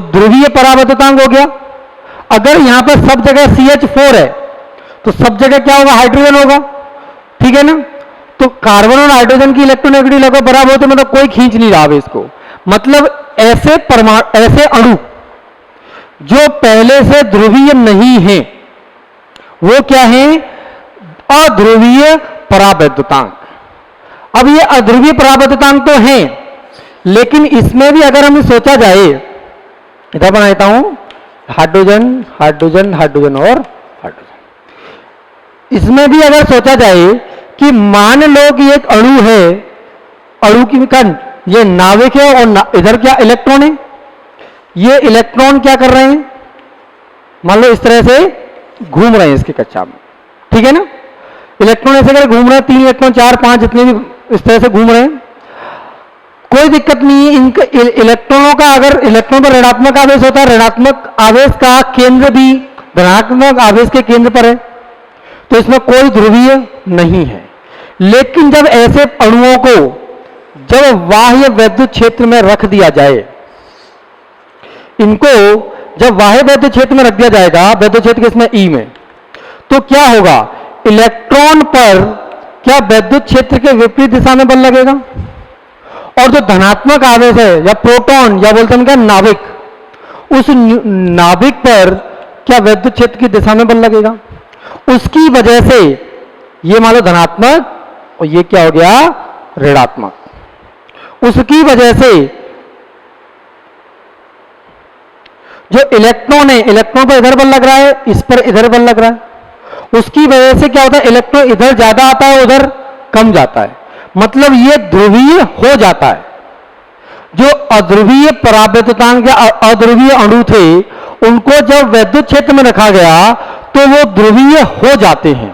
ध्रुवीय परावैद्युतांक हो गया। अगर यहां पर सब जगह CH4 है तो सब जगह क्या होगा, हाइड्रोजन होगा। ठीक है ना, तो कार्बन और हाइड्रोजन की इलेक्ट्रोनेगेटिव लगभग बराबर होते, मतलब कोई खींच नहीं रहा इसको। मतलब ऐसे परमाणु, ऐसे अणु जो पहले से ध्रुवीय नहीं है, वो क्या है, अध्रुवीय परावैद्युतांक। अब ये अध्रुवीय परावैद्युतांक तो है, लेकिन इसमें भी अगर हमें सोचा जाए, इधर बना देता हूं, हाइड्रोजन हाइड्रोजन हाइड्रोजन और हाइड्रोजन, इसमें भी अगर सोचा जाए कि मान लो कि एक अणु है, अणु की कण, ये नाविक है, और इधर क्या इलेक्ट्रॉन है, ये इलेक्ट्रॉन क्या कर रहे हैं, मान लो इस तरह से घूम रहे हैं इसकी कक्षा में। ठीक है ना, इलेक्ट्रॉन ऐसे करके घूम रहे हैं, 3 इलेक्ट्रॉन 4 5 जितने भी इस तरह से घूम रहे हैं, कोई दिक्कत नहीं है। इनके इलेक्ट्रॉनों का, अगर इलेक्ट्रॉन पर ऋणात्मक आवेश होता है, ऋणात्मक आवेश का केंद्र भी धनात्मक आवेश के केंद्र पर है, तो इसमें कोई ध्रुवीय नहीं है। लेकिन जब ऐसे अणुओं को जब बाह्य वैद्युत क्षेत्र में रख दिया जाए, इनको जब बाह्य वैद्युत क्षेत्र में रख दिया जाएगा, वैद्युत क्षेत्र किसमें, ई में, तो क्या होगा, इलेक्ट्रॉन पर क्या वैद्युत क्षेत्र के विपरीत दिशा में बल लगेगा, और जो धनात्मक आवेश है, या प्रोटॉन, या बोलते हैं क्या नाभिक, उस नाभिक पर क्या वैद्युत क्षेत्र की दिशा में बल लगेगा। उसकी वजह से ये मान लो धनात्मक, और ये क्या हो गया, ऋणात्मक। उसकी वजह से जो इलेक्ट्रॉन है, इलेक्ट्रॉन पर इधर बल लग रहा है, इस पर इधर बल लग रहा है, उसकी वजह से क्या होता है, इलेक्ट्रॉन इधर ज्यादा आता है, उधर कम जाता है, मतलब ये ध्रुवीय हो जाता है। जो अध्रुवीय परावैद्युतांक या अध्रुवीय अणु थे, उनको जब वैद्युत क्षेत्र में रखा गया तो वो ध्रुवीय हो जाते हैं।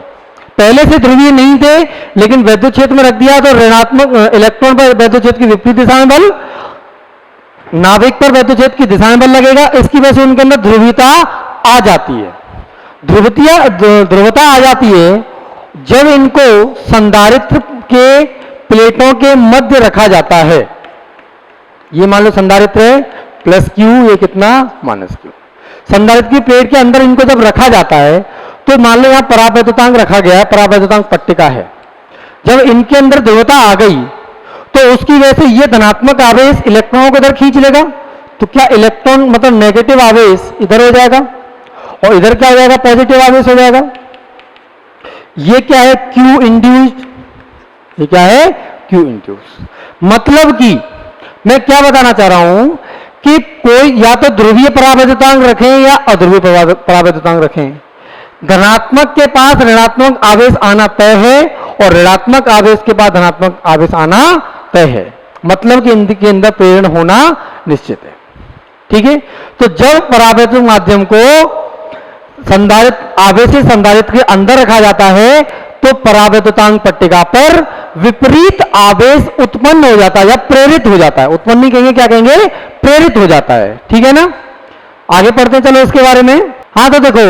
पहले से ध्रुवीय नहीं थे, लेकिन वैद्युत क्षेत्र में रख दिया तो ऋणात्मक इलेक्ट्रॉन पर वैद्युत क्षेत्र की विपरीत दिशा में बल, नाभिक पर वैद्युत क्षेत्र की दिशा में बल लगेगा, इसकी वजह से उनके अंदर ध्रुवीयता आ जाती है। ध्रुवता आ जाती है जब इनको संधारित्र के प्लेटों के मध्य रखा जाता है। ये मान लो संधारित्र है +Q, ये कितना -Q। संधारित्र की प्लेट के अंदर इनको जब रखा जाता है तो मान लो यहां परावैद्युतांक रखा गया है, परावैद्युतांक पट्टिका है। जब इनके अंदर ध्रुवता आ गई तो उसकी वजह से ये धनात्मक आवेश इलेक्ट्रॉनों को इधर खींच लेगा, तो क्या इलेक्ट्रॉन मतलब नेगेटिव आवेश इधर हो जाएगा, और इधर क्या हो जाएगा, पॉजिटिव आवेश हो जाएगा। ये क्या है, Q इंड्यूस्ड, ये क्या है, Q इंड्यूस्ड। मतलब कि मैं क्या बताना चाह रहा हूं कि कोई या तो ध्रुवीय परावैद्युतांक रखें या अध्रुवीय परावैद्युतांक रखें, धनात्मक के पास ऋणात्मक आवेश आना तय है और ऋणात्मक आवेश के पास धनात्मक आवेश आना तय है, मतलब कि इनके अंदर प्रेरण होना निश्चित है। ठीक है, तो जब परावैद्युत माध्यम को संधारित्र आवेशी संधारित्र के अंदर रखा जाता है तो परावैद्युतांक पट्टिका पर विपरीत आवेश उत्पन्न हो जाता है या प्रेरित हो जाता है। उत्पन्न नहीं कहेंगे, क्या कहेंगे, प्रेरित हो जाता है। ठीक है ना, आगे पढ़ते हैं चलो इसके बारे में। हाँ तो देखो,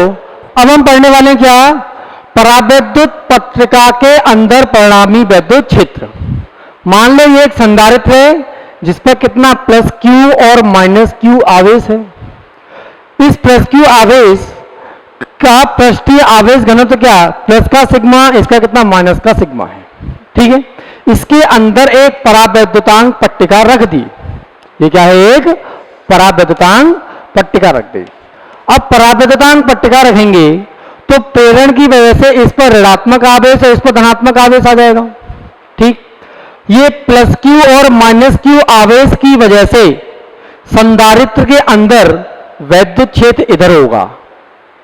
अब हम पढ़ने वाले हैं क्या, परावैद्युत पट्टिका के अंदर परिणामी वैद्युत क्षेत्र। मान लो ये एक संधारित्र है जिस पर कितना प्लस क्यू और माइनस क्यू आवेश है। इस प्लस क्यू आवेश का पृष्ठीय आवेश घनत्व क्या, प्लस का सिग्मा, इसका कितना माइनस का सिग्मा है। ठीक है, इसके अंदर एक परावैद्युतांक पट्टिका रख दी। ये क्या है, एक परावैद्युतांक पट्टिका रख दी। अब परावैद्युतांक पट्टिका रखेंगे तो प्रेरण की वजह से इस पर ऋणात्मक आवेश और इस पर धनात्मक आवेश आ जाएगा। ठीक, ये प्लस क्यू और माइनस क्यू आवेश की वजह से संधारित्र के अंदर वैद्युत क्षेत्र इधर होगा।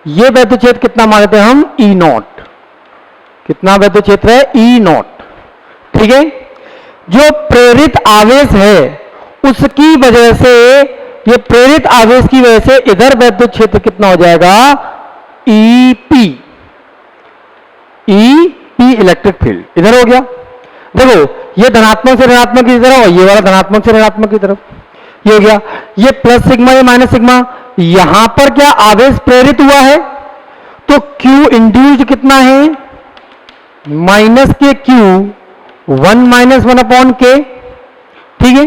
ये वैद्युत क्षेत्र कितना मानते हैं हम, ई नॉट। कितना वैद्युत क्षेत्र है, ई नॉट। ठीक है, जो प्रेरित आवेश है उसकी वजह से, ये प्रेरित आवेश की वजह से इधर वैद्युत क्षेत्र कितना हो जाएगा, E P. E P electric field इधर हो गया। देखो, ये धनात्मक से ऋणात्मक की तरफ और ये वाला धनात्मक से ऋणात्मक की तरफ, ये हो गया। ये प्लस सिग्मा, ये माइनस सिग्मा, यहां पर क्या आवेश प्रेरित हुआ है तो Q इंड्यूस्ड कितना है, माइनस के Q 1-1/K। ठीक है,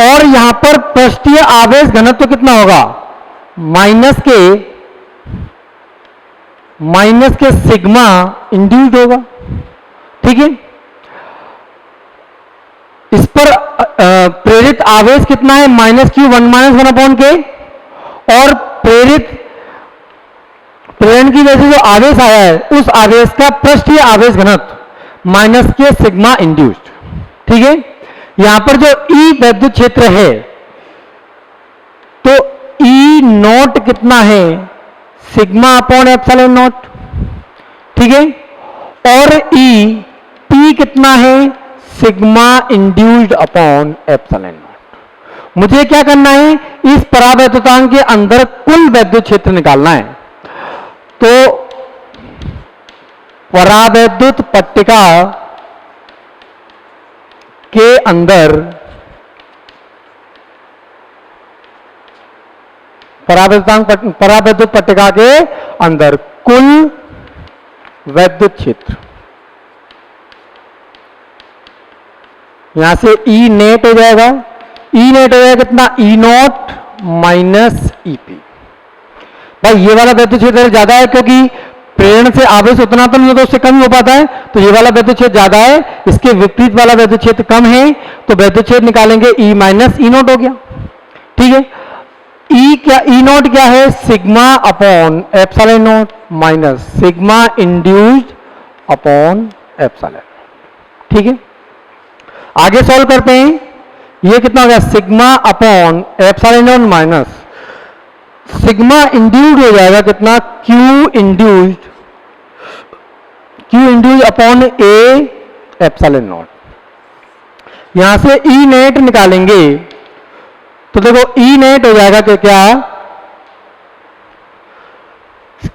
और यहां पर पृष्ठीय आवेश घनत्व कितना होगा, माइनस के सिग्मा इंड्यूस्ड होगा। ठीक है, इस पर प्रेरित आवेश कितना है, -Q 1-1/K, और प्रेरण की वजह से जो आवेश आया है उस आवेश का पृष्ठीय आवेश घनत्व माइनस के सिग्मा इंड्यूस्ड। ठीक है, यहां पर जो ई वैद्युत क्षेत्र है तो ई नॉट कितना है, सिग्मा अपॉन एप्सिलॉन नॉट। ठीक है, और ई पी कितना है, sigma induced upon epsilon not. मुझे क्या करना है, इस परावैद्युतांक के अंदर कुल वैद्युत क्षेत्र निकालना है। तो परावैद्युत पट्टिका के अंदर परावैद्युत पट्टिका के अंदर कुल वैद्युत क्षेत्र, यहां से ई नेट हो जाएगा। ई नेट हो जाएगा कितना, E not minus E P. भाई ये वाला वैद्युत क्षेत्र ज्यादा है क्योंकि प्रेरण से आवेश उतना तो नहीं होता, उससे कम ही हो पाता है, तो ये वाला वैद्युत क्षेत्र ज्यादा है, इसके विपरीत वाला वैद्युत क्षेत्र कम है, तो वैद्युत क्षेत्र निकालेंगे ई माइनस ई नॉट हो गया। ठीक है, ई क्या, ई नॉट क्या है, sigma upon epsilon not minus sigma induced upon epsilon. ठीक है, आगे सॉल्व करते हैं। ये कितना हो गया, sigma upon epsilon not minus sigma induced हो जाएगा कितना, Q induced upon a epsilon not. यहां से ई नेट निकालेंगे तो देखो ई नेट हो जाएगा कि क्या,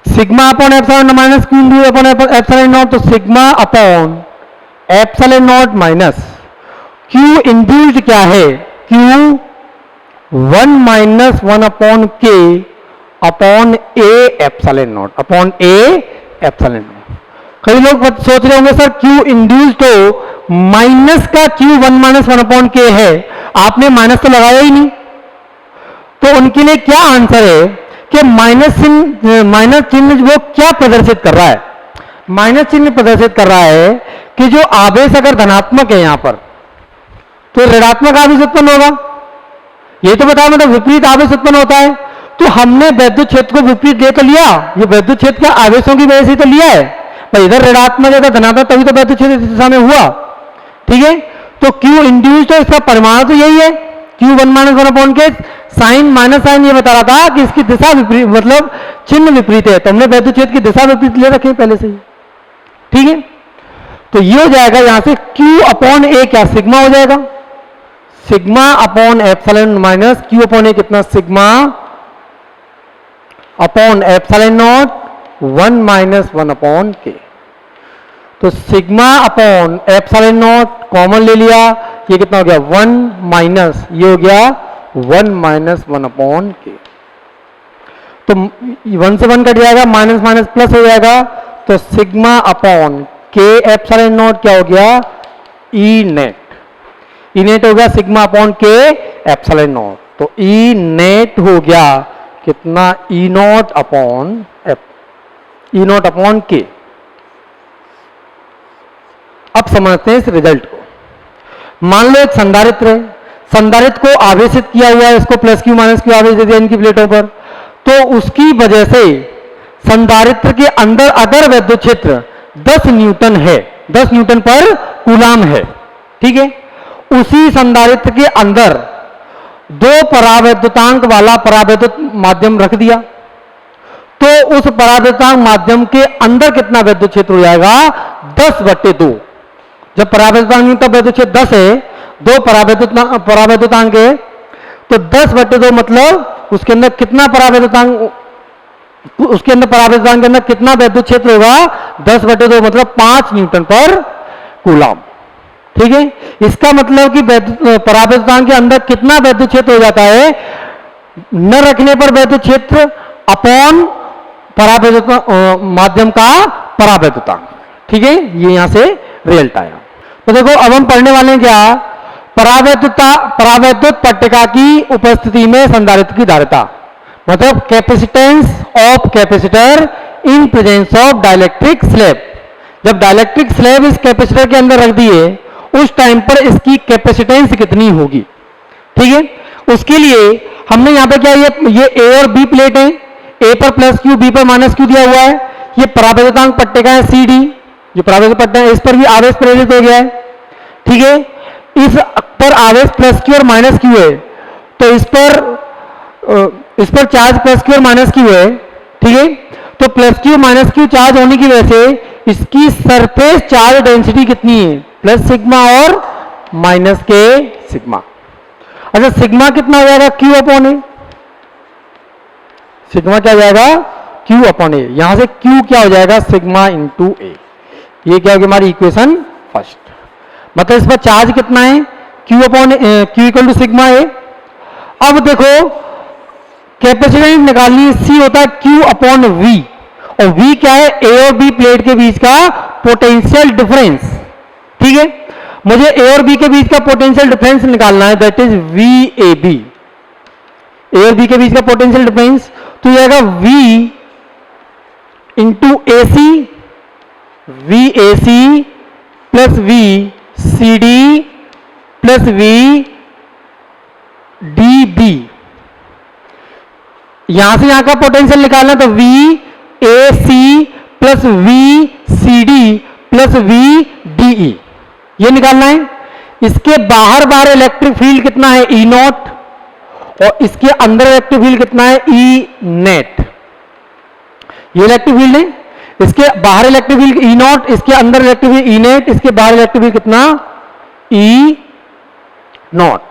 sigma upon epsilon minus Q induced upon epsilon not, तो sigma upon epsilon not minus Q induced क्या है, Q 1-1/K upon a epsilon not, upon a epsilon not. कई लोग सोच रहे होंगे सर क्यू इंड्यूस्ड तो माइनस का क्यू 1-1/K है, आपने माइनस तो लगाया ही नहीं, तो उनके लिए क्या आंसर है कि माइनस चिन्ह वो क्या प्रदर्शित कर रहा है, माइनस चिन्ह प्रदर्शित कर रहा है कि जो आवेश अगर धनात्मक है यहां पर तो ऋणात्मक आवेश उत्पन्न होगा। ये तो बताया, मतलब विपरीत आवेश उत्पन्न होता है, तो हमने वैद्युत क्षेत्र को विपरीत ले तो लिया, ये वैद्युत क्षेत्र का आवेशों की वजह से तो लिया है, पर इधर ऋणात्मक इधर धनात्मक, तभी तो वैद्युत क्षेत्र इस दिशा में हुआ। ठीक है, तो क्यू इंड्यूस्ड है, इसका परिमाण तो यही है, क्यू 1 माइनस 1 अपॉन के साइन माइनस साइन ये बता रहा था कि इसकी दिशा विपरीत, मतलब चिन्ह विपरीत है, तो हमने वैद्युत क्षेत्र की दिशा विपरीत ले रखी है पहले से ही। ठीक है, तो ये हो जाएगा यहां से Q अपॉन ए, क्या सिग्मा हो जाएगा, sigma upon epsilon minus Q upon a कितना, sigma upon epsilon not 1 minus 1 upon K. तो sigma upon epsilon not common ले लिया, ये कितना हो गया 1 माइनस, ये हो गया 1 माइनस 1 अपॉन के। तो 1 से 1 कट जाएगा, माइनस माइनस प्लस हो जाएगा, तो sigma upon K epsilon naught क्या हो गया, ई नेट। ई नेट हो गया sigma upon K epsilon not, तो ई नेट हो गया कितना, E naught upon E naught upon K. अब समझते हैं इस रिजल्ट को। मान लो एक संधारित्र है, संधारित्र को आवेशित किया हुआ है, इसको प्लस क्यू माइनस क्यू आवेश दे दिया इनकी प्लेटों पर, तो उसकी वजह से संधारित्र के अंदर अगर वैद्युत क्षेत्र 10 न्यूटन है, 10 न्यूटन पर कूलाम है, ठीक है, उसी संधारित्र के अंदर 2 परावैद्युतांक वाला परावैद्युत माध्यम रख दिया, तो उस परावैद्युतांक माध्यम के अंदर कितना वैद्युत क्षेत्र हो जाएगा, 10/2। जब परावैद्युतांक न्यूनतम वैद्युत क्षेत्र 10 है, 2 परावैद्युतांक है, तो 10/2 मतलब उसके अंदर कितना परावैद्युतांक, उसके अंदर परावैद्युतांक के अंदर कितना वैद्युत क्षेत्र होगा, 10/2 मतलब 5 न्यूटन पर कूलाम। ठीक है, इसका मतलब कि परावैद्युतांक के अंदर कितना वैद्युत क्षेत्र हो जाता है, न रखने पर वैद्युत क्षेत्र अपॉन परावैद्युत माध्यम का परावैद्युतांक। ठीक है, ये यहां से रिजल्ट आया। तो देखो अब हम पढ़ने वाले हैं क्या, परावैद्युत पट्टिका की उपस्थिति में संधारित्र की धारिता, मतलब capacitance of capacitor in presence of dielectric slab. जब डाइलेक्ट्रिक स्लैब इस कैपेसिटर के अंदर रख दिए, उस टाइम पर इसकी कैपेसिटेंस कितनी होगी। ठीक है, उसके लिए हमने यहां पे क्या, ये ए और बी प्लेट है, ए पर प्लस क्यू, बी पर माइनस क्यू दिया हुआ है, ये परावैद्युतांक पट्टिका है सी डी, जो परावैद्युत पट्टिका है, इस पर भी आवेश प्रेरित हो गया है। ठीक है, इस पर आवेश प्लस क्यू और माइनस क्यू है, तो इस पर चार्ज प्लस क्यू और माइनस क्यू है। ठीक है, तो plus Q minus Q charge होने की वजह से इसकी सरफेस चार्ज डेंसिटी कितनी है, प्लस सिग्मा और माइनस के सिग्मा। अच्छा, सिग्मा कितना हो जाएगा, क्यू अपॉन ए, सिग्मा क्या हो जाएगा, क्यू अपॉन ए। यहां से क्यू क्या हो जाएगा, सिग्मा इंटू ए। ये क्या होगी हमारी इक्वेशन फर्स्ट, मतलब इस पर चार्ज कितना है, Q upon Q equal to sigma A. अब देखो कैपेसिटेंस निकालनी है, सी होता है क्यू अपॉन वी, और वी क्या है, ए और बी प्लेट के बीच का पोटेंशियल डिफरेंस। ठीक है, मुझे ए और बी के बीच का पोटेंशियल डिफरेंस निकालना है, that is V A B, A और बी के बीच का पोटेंशियल डिफरेंस, तो ये आएगा V into A C, V A C plus V C D plus V D B. यहां से यहां का पोटेंशियल निकालना, तो V A C plus V C D plus V D E, ये निकालना है। इसके बाहर बाहर इलेक्ट्रिक फील्ड कितना है, ई नॉट, और इसके अंदर इलेक्ट्रिक फील्ड कितना है, ई नेट। ये इलेक्ट्रिक फील्ड है, इसके बाहर इलेक्ट्रिक फील्ड ई नॉट, इसके अंदर इलेक्ट्रिक फील्ड ई नेट, इसके बाहर इलेक्ट्रिक फील्ड कितना, ई नॉट।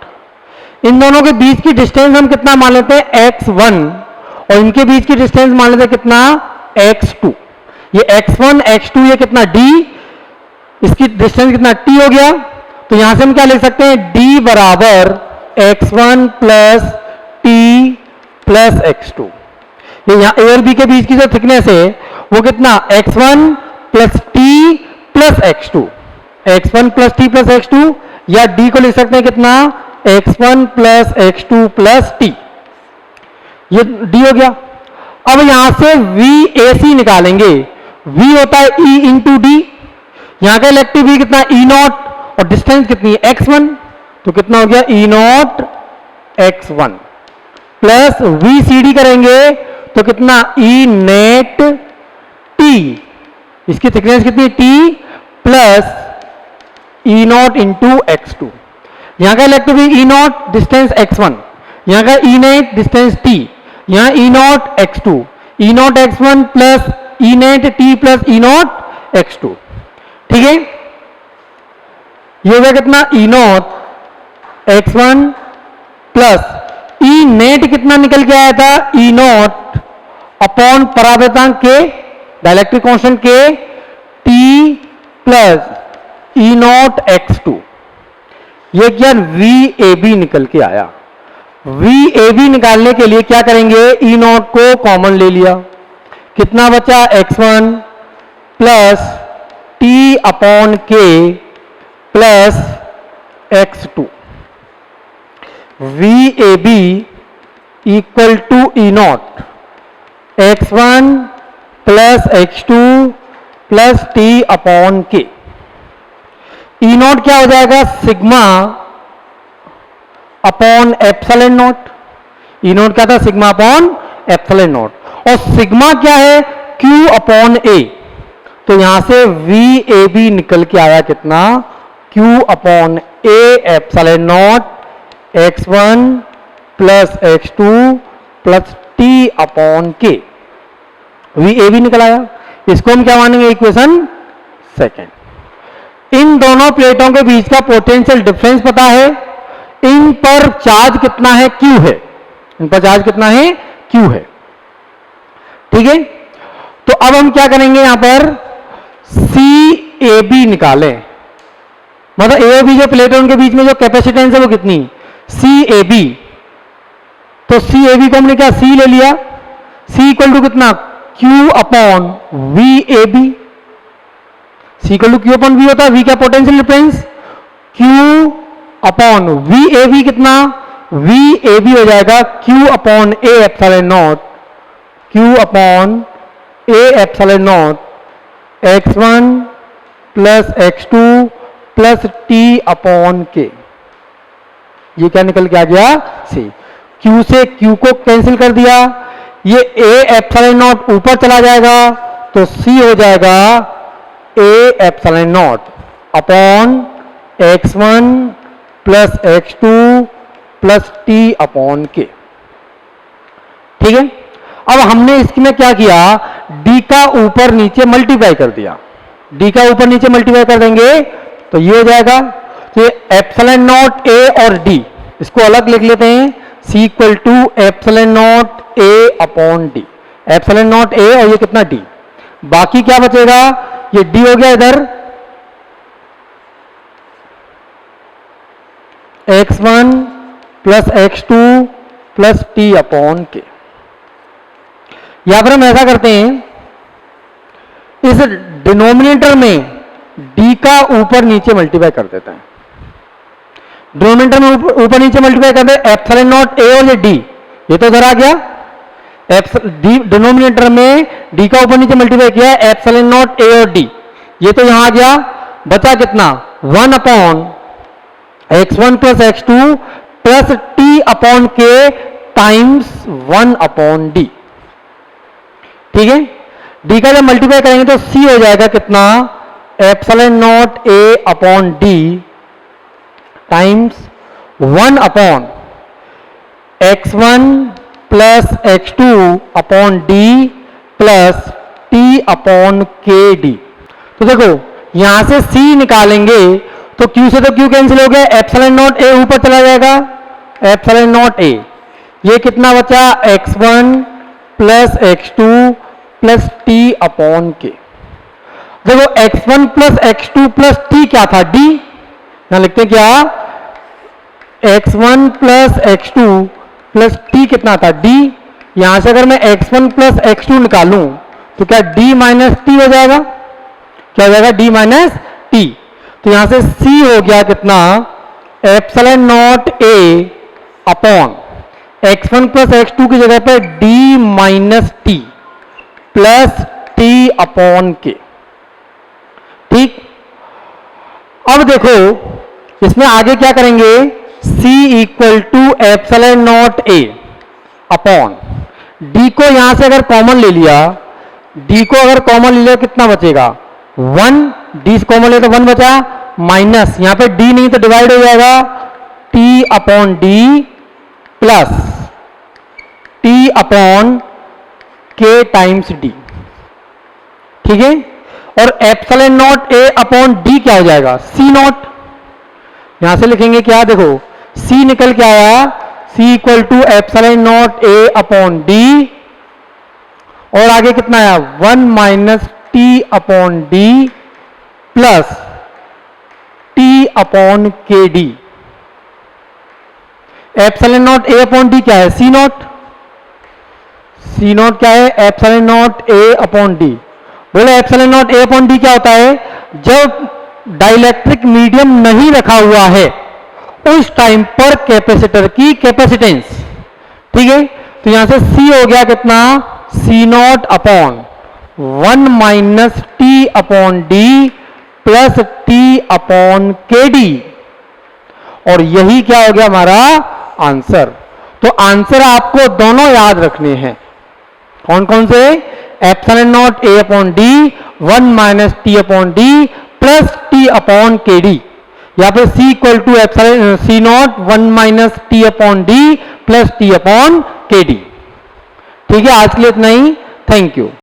इन दोनों के बीच की डिस्टेंस हम कितना मान लेते हैं, x1, और इनके बीच की डिस्टेंस मान लेते हैं कितना, x2। ये x1 x2 ये कितना d, इसकी डिस्टेंस कितना t हो गया। तो यहां से हम क्या लिख सकते हैं, d बराबर x1 plus t plus x2। ये यहां a और b के बीच की जो थिकनेस है वो कितना, x1 plus t plus x2, x1 plus t plus x2, या d को लिख सकते हैं कितना, x1 plus x2 plus t, ये d हो गया। अब यहां से VAC निकालेंगे, V होता है E इंटू डी, यहां का इलेक्ट्रिक फील्ड कितना, E नॉट, और डिस्टेंस कितनी है, x1, तो कितना हो गया, E not x1 plus VCD करेंगे तो कितना, E नेट T, इसकी थिकनेस कितनी, T plus E naught into x2। यहां का इलेक्ट्रो बी ई नॉट डिस्टेंस x1, यहां का ई नेट डिस्टेंस t, यहां E naught x2, E naught x1 plus E net t plus E naught x2। ठीक है, ये हो गया कितना E naught x1 plus E net कितना निकल के आया था ई नॉट अपॉन परावर्तनांक के डाइलेक्ट्रिक कांस्टेंट के t plus E naught x2। ये क्या VAB निकल के आया। VAB निकालने के लिए क्या करेंगे, ई नॉट को कॉमन ले लिया, कितना बचा x1 plus t upon k plus x2। VAB equal to E naught x1 plus x2 plus t upon k। E naught क्या हो जाएगा, sigma upon epsilon naught. E naught क्या था, सिग्मा अपॉन एप्सिलॉन नॉट, और sigma क्या है, Q upon A। तो यहां से VAB निकल के आया कितना, Q upon A epsilon naught x1 plus x2 plus t upon k। VAB निकल आया। इसको हम क्या मानेंगे, इक्वेशन सेकेंड। इन दोनों प्लेटों के बीच का पोटेंशियल डिफरेंस पता है, इन पर चार्ज कितना है, Q है, इन पर चार्ज कितना है, Q है। ठीक है, तो अब हम क्या करेंगे, यहां पर CAB निकालें, मतलब A और B जो प्लेट है उनके बीच में जो कैपेसिटेंस है वो कितनी, CAB। तो CAB को हमने क्या C ले लिया, C इक्वल टू कितना, Q upon VAB। C equal to Q upon V होता है, V क्या potential difference, Q upon VAB कितना, VAB हो जाएगा Q upon A epsilon naught, Q upon A epsilon naught x1 plus x2 plus t upon k। ये क्या निकल के आ गया, C। Q से Q को कैंसिल कर दिया, ये A एप्सिलॉन नॉट ऊपर चला जाएगा, तो C हो जाएगा A epsilon not upon x1 plus x2 plus t upon k। ठीक है, अब हमने इसमें क्या किया, d का ऊपर नीचे मल्टीप्लाई कर दिया, d का ऊपर नीचे मल्टीप्लाई कर देंगे तो ये हो जाएगा। तो ये एप्सिलॉन नॉट a और d, इसको अलग लिख लेते हैं, c equal to epsilon naught a upon d, epsilon naught a और ये कितना d, बाकी क्या बचेगा, ये d हो गया इधर x1 plus x2 plus t upon k। यहां पर हम ऐसा करते हैं, इस डिनोमिनेटर में d का ऊपर नीचे मल्टीप्लाई कर देते हैं, डिनोमिनेटर में ऊपर नीचे मल्टीप्लाई कर दे, एप्सिलॉन नॉट a और ये d, ये तो इधर आ गया, डिनोमिनेटर में d का ऊपर नीचे मल्टीप्लाई किया है, एप्सिलॉन नॉट a और d, ये तो यहां आ गया, बचा कितना 1 upon x1 plus x2 plus t upon k times 1 upon d। ठीक है, d का जब मल्टीप्लाई करेंगे तो c हो जाएगा कितना, epsilon naught a upon d times 1 upon x1 plus x2 upon d plus t upon k d। तो देखो यहां से c निकालेंगे तो q से तो q कैंसिल हो गया, एप्सिलॉन नॉट a ऊपर चला जाएगा, एप्सिलॉन नॉट a, ये कितना बचा, x1 plus x2 plus t upon k। देखो x1 plus x2 plus t क्या था, d, यहां लिखते हैं क्या, x1 plus x2 plus t कितना था, d। यहां से अगर मैं x1 प्लस x2 निकालूं तो क्या d माइनस t हो जाएगा, क्या हो जाएगा, d माइनस t। तो यहां से c हो गया कितना, epsilon naught a upon x1 plus x2 की जगह पर d minus t plus t upon k। ठीक, अब देखो इसमें आगे क्या करेंगे, c equal to epsilon naught a upon d को यहां से अगर कॉमन ले लिया, d को अगर कॉमन ले लिया कितना बचेगा, 1, d से कॉमन ले तो 1 बचा, माइनस यहां पे d नहीं तो डिवाइड हो जाएगा T upon D plus T upon K times D. ठीक है, और epsilon naught A upon D क्या हो जाएगा? C naught. यहां से लिखेंगे क्या, देखो सी निकल के आया, C equal to epsilon naught A upon D, और आगे कितना आया? 1 minus T upon D plus T upon K D. Epsilon naught A upon D क्या है? C naught. सी नॉट क्या है? Epsilon naught A upon D. बोले epsilon naught A upon D क्या होता है? जब डाइलेक्ट्रिक मीडियम नहीं रखा हुआ है उस टाइम पर कैपेसिटर की कैपेसिटेंस। ठीक है, तो यहां से सी हो गया कितना? C naught upon 1 minus T upon D plus T upon K D, और यही क्या हो गया हमारा आंसर। तो आंसर आपको दोनों याद रखने हैं। कौन कौन से? Epsilon naught A upon D, 1 minus T upon D plus T upon K D. यहां पे C equal to epsilon C naught 1 minus T upon D plus T upon K D. ठीक है, आज के लिए इतना ही। Thank you.